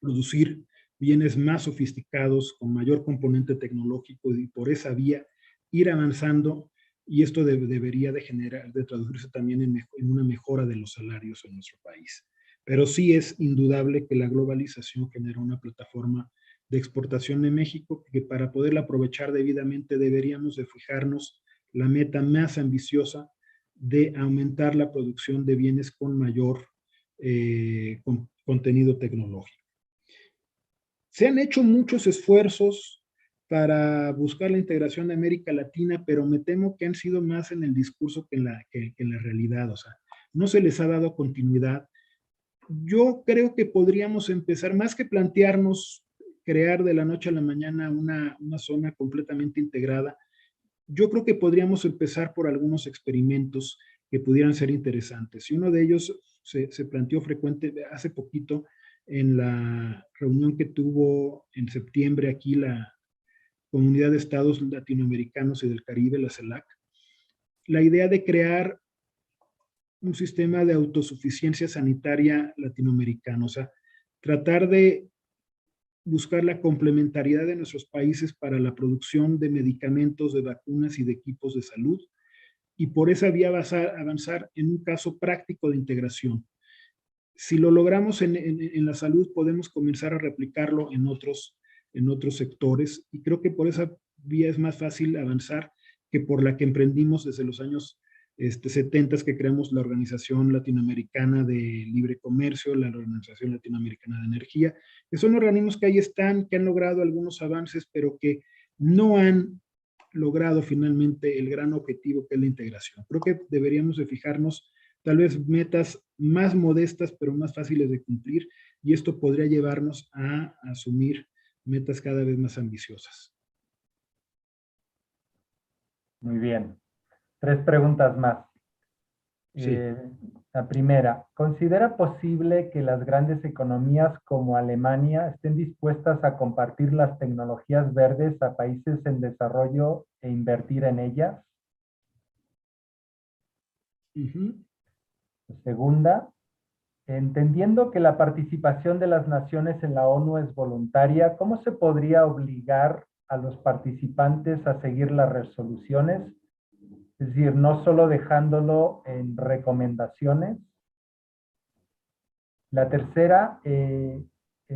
producir bienes más sofisticados, con mayor componente tecnológico y por esa vía ir avanzando y esto debería de traducirse también en una mejora de los salarios en nuestro país. Pero sí es indudable que la globalización genera una plataforma de exportación de México que para poderla aprovechar debidamente deberíamos de fijarnos la meta más ambiciosa de aumentar la producción de bienes con mayor contenido tecnológico. Se han hecho muchos esfuerzos para buscar la integración de América Latina, pero me temo que han sido más en el discurso que en la realidad. O sea, no se les ha dado continuidad. Yo creo que podríamos empezar, más que plantearnos crear de la noche a la mañana una zona completamente integrada, yo creo que podríamos empezar por algunos experimentos que pudieran ser interesantes. Y uno de ellos se planteó hace poquito, en la reunión que tuvo en septiembre aquí la Comunidad de Estados Latinoamericanos y del Caribe, la CELAC, la idea de crear un sistema de autosuficiencia sanitaria latinoamericano, o sea, tratar de buscar la complementariedad de nuestros países para la producción de medicamentos, de vacunas y de equipos de salud, y por esa vía avanzar en un caso práctico de integración. Si lo logramos en la salud, podemos comenzar a replicarlo en otros sectores, y creo que por esa vía es más fácil avanzar que por la que emprendimos desde los años 70, que creamos la Organización Latinoamericana de Libre Comercio, la Organización Latinoamericana de Energía, que son organismos que ahí están, que han logrado algunos avances, pero que no han logrado finalmente el gran objetivo que es la integración. Creo que deberíamos de fijarnos tal vez metas más modestas, pero más fáciles de cumplir, y esto podría llevarnos a asumir metas cada vez más ambiciosas. Muy bien. 3 preguntas más. Sí. La primera, ¿considera posible que las grandes economías como Alemania estén dispuestas a compartir las tecnologías verdes a países en desarrollo e invertir en ellas? Segunda, entendiendo que la participación de las naciones en la ONU es voluntaria, ¿cómo se podría obligar a los participantes a seguir las resoluciones? Es decir, no solo dejándolo en recomendaciones. La tercera,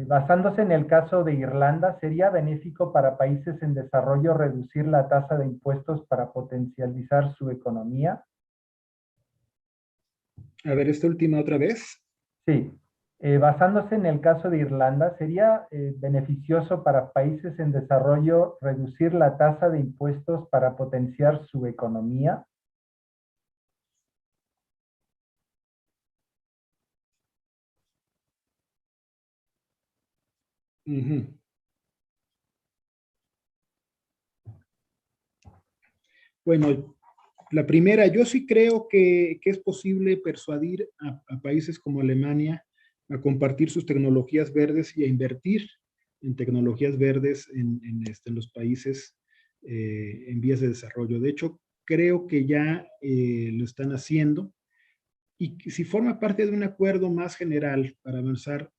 basándose en el caso de Irlanda, ¿sería benéfico para países en desarrollo reducir la tasa de impuestos para potencializar su economía? A ver, esta última otra vez. Sí. Basándose en el caso de Irlanda, ¿sería beneficioso para países en desarrollo reducir la tasa de impuestos para potenciar su economía? Bueno, la primera, yo sí creo que es posible persuadir a países como Alemania a compartir sus tecnologías verdes y a invertir en tecnologías verdes en los países en vías de desarrollo. De hecho, creo que ya lo están haciendo, y si forma parte de un acuerdo más general para avanzar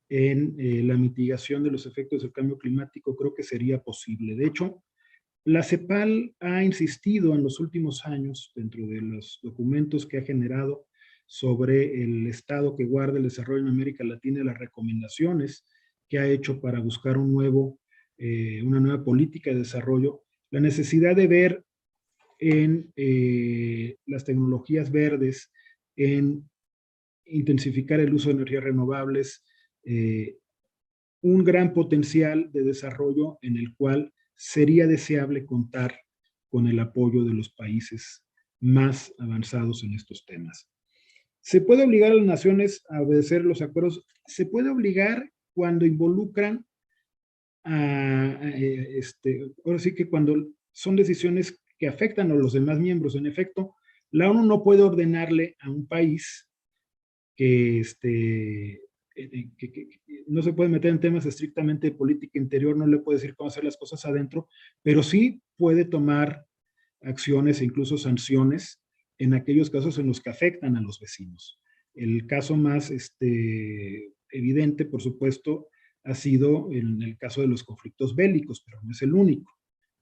en la mitigación de los efectos del cambio climático, creo que sería posible. De hecho, la CEPAL ha insistido en los últimos años, dentro de los documentos que ha generado sobre el estado que guarda el desarrollo en América Latina y las recomendaciones que ha hecho para buscar una nueva política de desarrollo, la necesidad de ver en las tecnologías verdes, en intensificar el uso de energías renovables, un gran potencial de desarrollo en el cual sería deseable contar con el apoyo de los países más avanzados en estos temas. ¿Se puede obligar a las naciones a obedecer los acuerdos? Se puede obligar cuando involucran ahora sí que cuando son decisiones que afectan a los demás miembros. En efecto, la ONU no puede ordenarle a un país que no se puede meter en temas estrictamente de política interior, no le puede decir cómo hacer las cosas adentro, pero sí puede tomar acciones e incluso sanciones en aquellos casos en los que afectan a los vecinos. El caso más evidente, por supuesto, ha sido en el caso de los conflictos bélicos, pero no es el único.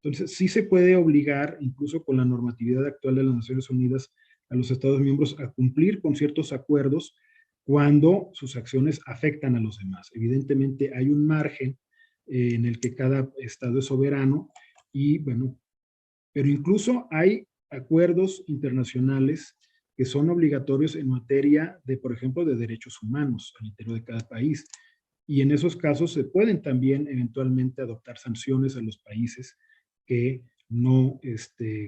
Entonces, sí se puede obligar, incluso con la normatividad actual de las Naciones Unidas, a los Estados miembros a cumplir con ciertos acuerdos cuando sus acciones afectan a los demás. Evidentemente hay un margen en el que cada estado es soberano, y bueno, pero incluso hay acuerdos internacionales que son obligatorios en materia de, por ejemplo, de derechos humanos al interior de cada país. Y en esos casos se pueden también eventualmente adoptar sanciones a los países que no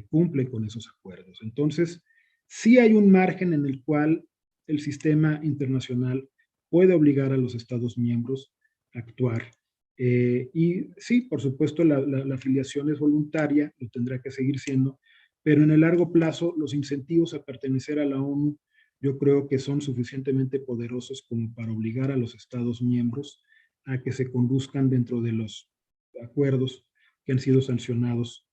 cumplen con esos acuerdos. Entonces, sí hay un margen en el cual el sistema internacional puede obligar a los Estados miembros a actuar. Y sí, por supuesto, la afiliación es voluntaria, lo tendrá que seguir siendo, pero en el largo plazo los incentivos a pertenecer a la ONU yo creo que son suficientemente poderosos como para obligar a los Estados miembros a que se conduzcan dentro de los acuerdos que han sido sancionados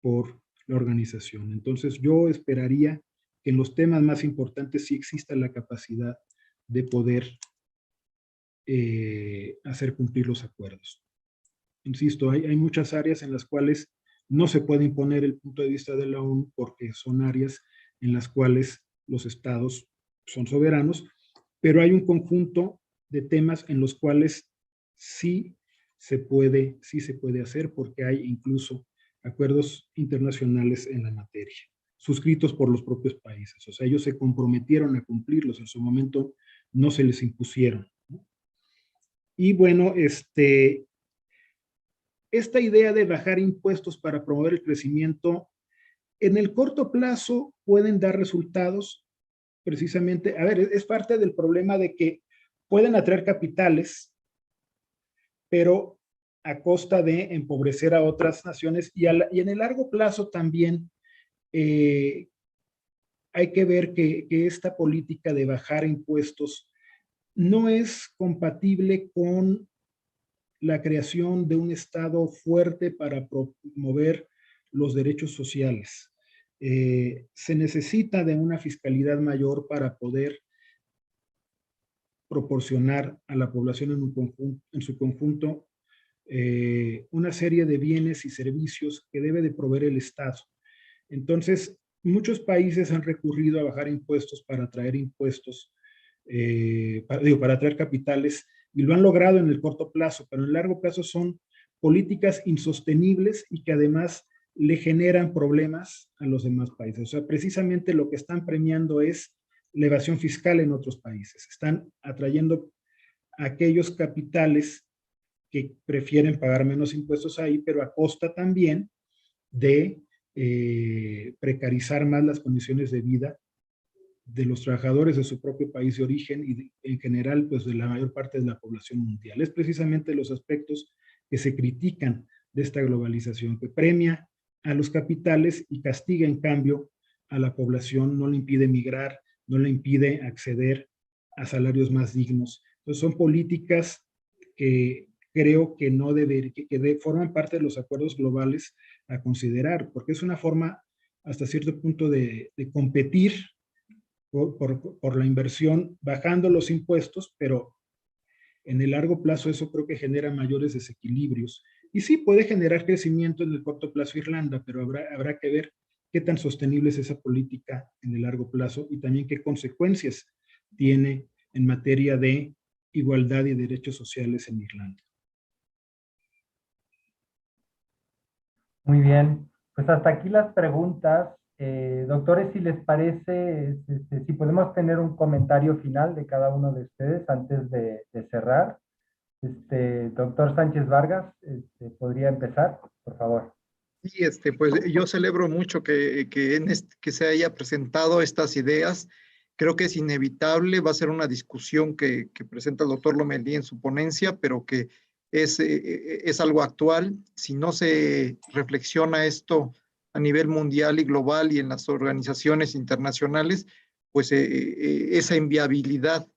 por la organización. Entonces yo esperaría que en los temas más importantes sí exista la capacidad de poder hacer cumplir los acuerdos. Insisto, hay muchas áreas en las cuales no se puede imponer el punto de vista de la ONU porque son áreas en las cuales los estados son soberanos, pero hay un conjunto de temas en los cuales sí se puede hacer, porque hay incluso acuerdos internacionales en la materia, suscritos por los propios países. O sea, ellos se comprometieron a cumplirlos, en su momento no se les impusieron, ¿no? Y bueno, esta idea de bajar impuestos para promover el crecimiento, en el corto plazo pueden dar resultados, precisamente, a ver, es parte del problema de que pueden atraer capitales, pero a costa de empobrecer a otras naciones, y en el largo plazo también hay que ver que esta política de bajar impuestos no es compatible con la creación de un Estado fuerte para promover los derechos sociales. Se necesita de una fiscalidad mayor para poder proporcionar a la población en su conjunto una serie de bienes y servicios que debe de proveer el Estado. Entonces, muchos países han recurrido a bajar impuestos para atraer impuestos, para atraer capitales, y lo han logrado en el corto plazo, pero en el largo plazo son políticas insostenibles y que además le generan problemas a los demás países. O sea, precisamente lo que están premiando es la evasión fiscal en otros países. Están atrayendo a aquellos capitales que prefieren pagar menos impuestos ahí, pero a costa también de precarizar más las condiciones de vida de los trabajadores de su propio país de origen y en general pues de la mayor parte de la población mundial. Es precisamente los aspectos que se critican de esta globalización, que premia a los capitales y castiga en cambio a la población, no le impide migrar, no le impide acceder a salarios más dignos. Entonces son políticas que creo que no forman parte de los acuerdos globales a considerar, porque es una forma hasta cierto punto de competir por la inversión, bajando los impuestos, pero en el largo plazo eso creo que genera mayores desequilibrios. Y sí, puede generar crecimiento en el corto plazo Irlanda, pero habrá que ver qué tan sostenible es esa política en el largo plazo y también qué consecuencias tiene en materia de igualdad y derechos sociales en Irlanda. Muy bien, pues hasta aquí las preguntas. Doctores, si les parece, si podemos tener un comentario final de cada uno de ustedes antes de cerrar. Doctor Sánchez Vargas, ¿podría empezar, por favor? Y pues yo celebro mucho que se haya presentado estas ideas. Creo que es inevitable, va a ser una discusión que presenta el doctor Lomelí en su ponencia, pero que es algo actual. Si no se reflexiona esto a nivel mundial y global y en las organizaciones internacionales, pues esa inviabilidad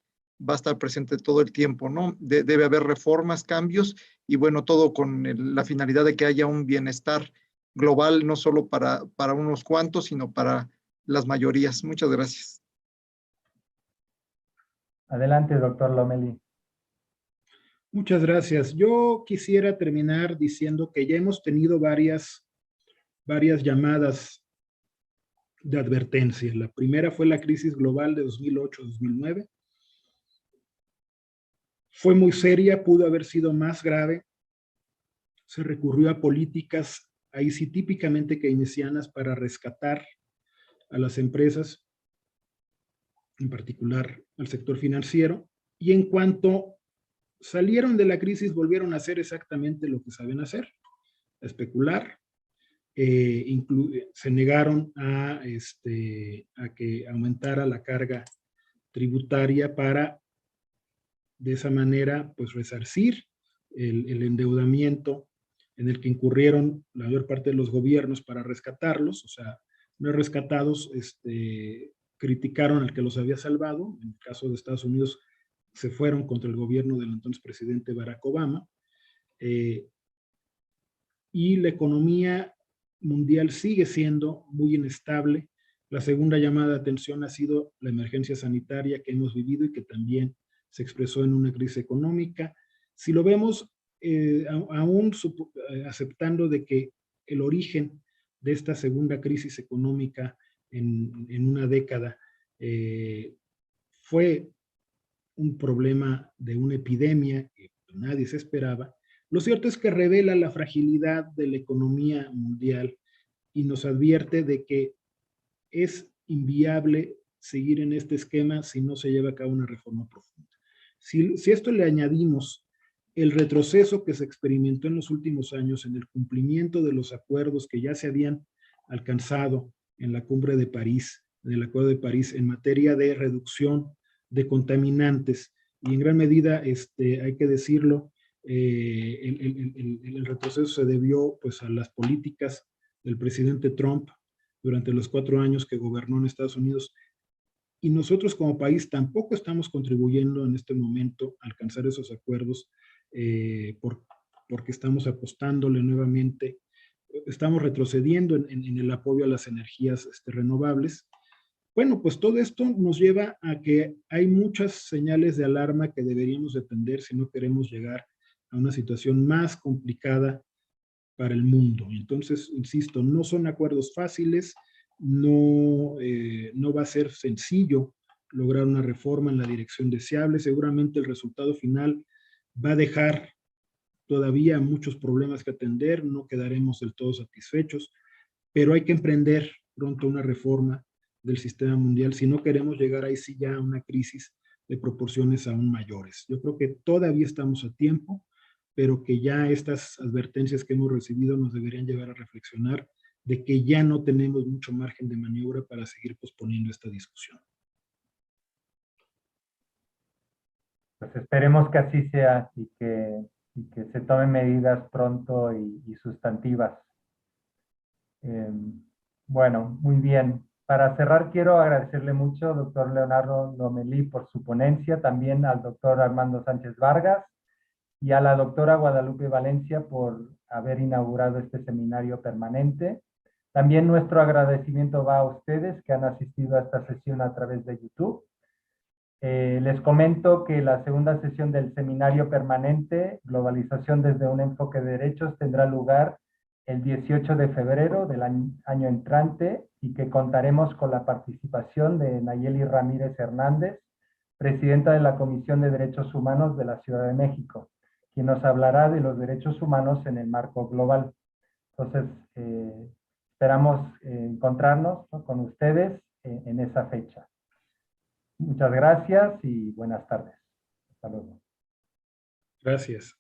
va a estar presente todo el tiempo, ¿no? Debe haber reformas, cambios y bueno, todo con la finalidad de que haya un bienestar global, no solo para unos cuantos, sino para las mayorías. Muchas gracias. Adelante, doctor Lomelí. Muchas gracias. Yo quisiera terminar diciendo que ya hemos tenido varias llamadas de advertencia. La primera fue la crisis global de 2008-2009. Fue muy seria, pudo haber sido más grave. Se recurrió a políticas, ahí sí típicamente keynesianas, para rescatar a las empresas, en particular al sector financiero. Y en cuanto salieron de la crisis, volvieron a hacer exactamente lo que saben hacer, a especular. Se negaron a que aumentara la carga tributaria para de esa manera pues resarcir el endeudamiento en el que incurrieron la mayor parte de los gobiernos para rescatarlos. O sea, no rescatados criticaron al que los había salvado. En el caso de Estados Unidos se fueron contra el gobierno del entonces presidente Barack Obama. Y la economía mundial sigue siendo muy inestable. La segunda llamada de atención ha sido la emergencia sanitaria que hemos vivido y que también se expresó en una crisis económica. Si lo vemos, aún aceptando de que el origen de esta segunda crisis económica en una década fue un problema de una epidemia que nadie se esperaba, lo cierto es que revela la fragilidad de la economía mundial y nos advierte de que es inviable seguir en este esquema si no se lleva a cabo una reforma profunda. Si esto le añadimos el retroceso que se experimentó en los últimos años en el cumplimiento de los acuerdos que ya se habían alcanzado en la cumbre de París, en el Acuerdo de París, en materia de reducción de contaminantes, y en gran medida, hay que decirlo, el retroceso se debió pues a las políticas del presidente Trump durante los 4 años que gobernó en Estados Unidos, y nosotros como país tampoco estamos contribuyendo en este momento a alcanzar esos acuerdos, porque estamos apostándole nuevamente, estamos retrocediendo en el apoyo a las energías renovables. Bueno, pues todo esto nos lleva a que hay muchas señales de alarma que deberíamos atender si no queremos llegar a una situación más complicada para el mundo. Entonces, insisto, no son acuerdos fáciles, no va a ser sencillo lograr una reforma en la dirección deseable. Seguramente el resultado final va a dejar todavía muchos problemas que atender, no quedaremos del todo satisfechos, pero hay que emprender pronto una reforma del sistema mundial si no queremos llegar ahí sí ya a una crisis de proporciones aún mayores. Yo creo que todavía estamos a tiempo, pero que ya estas advertencias que hemos recibido nos deberían llevar a reflexionar de que ya no tenemos mucho margen de maniobra para seguir posponiendo esta discusión. Pues esperemos que así sea y que se tomen medidas pronto y sustantivas. Bueno, muy bien. Para cerrar, quiero agradecerle mucho, doctor Leonardo Lomelí, por su ponencia, también al doctor Armando Sánchez Vargas y a la doctora Guadalupe Valencia por haber inaugurado este seminario permanente. También nuestro agradecimiento va a ustedes que han asistido a esta sesión a través de YouTube. Les comento que la segunda sesión del seminario permanente, Globalización desde un enfoque de derechos, tendrá lugar el 18 de febrero del año entrante y que contaremos con la participación de Nayeli Ramírez Hernández, presidenta de la Comisión de Derechos Humanos de la Ciudad de México, quien nos hablará de los derechos humanos en el marco global. Entonces, esperamos encontrarnos, ¿no?, con ustedes en esa fecha. Muchas gracias y buenas tardes. Hasta luego. Gracias.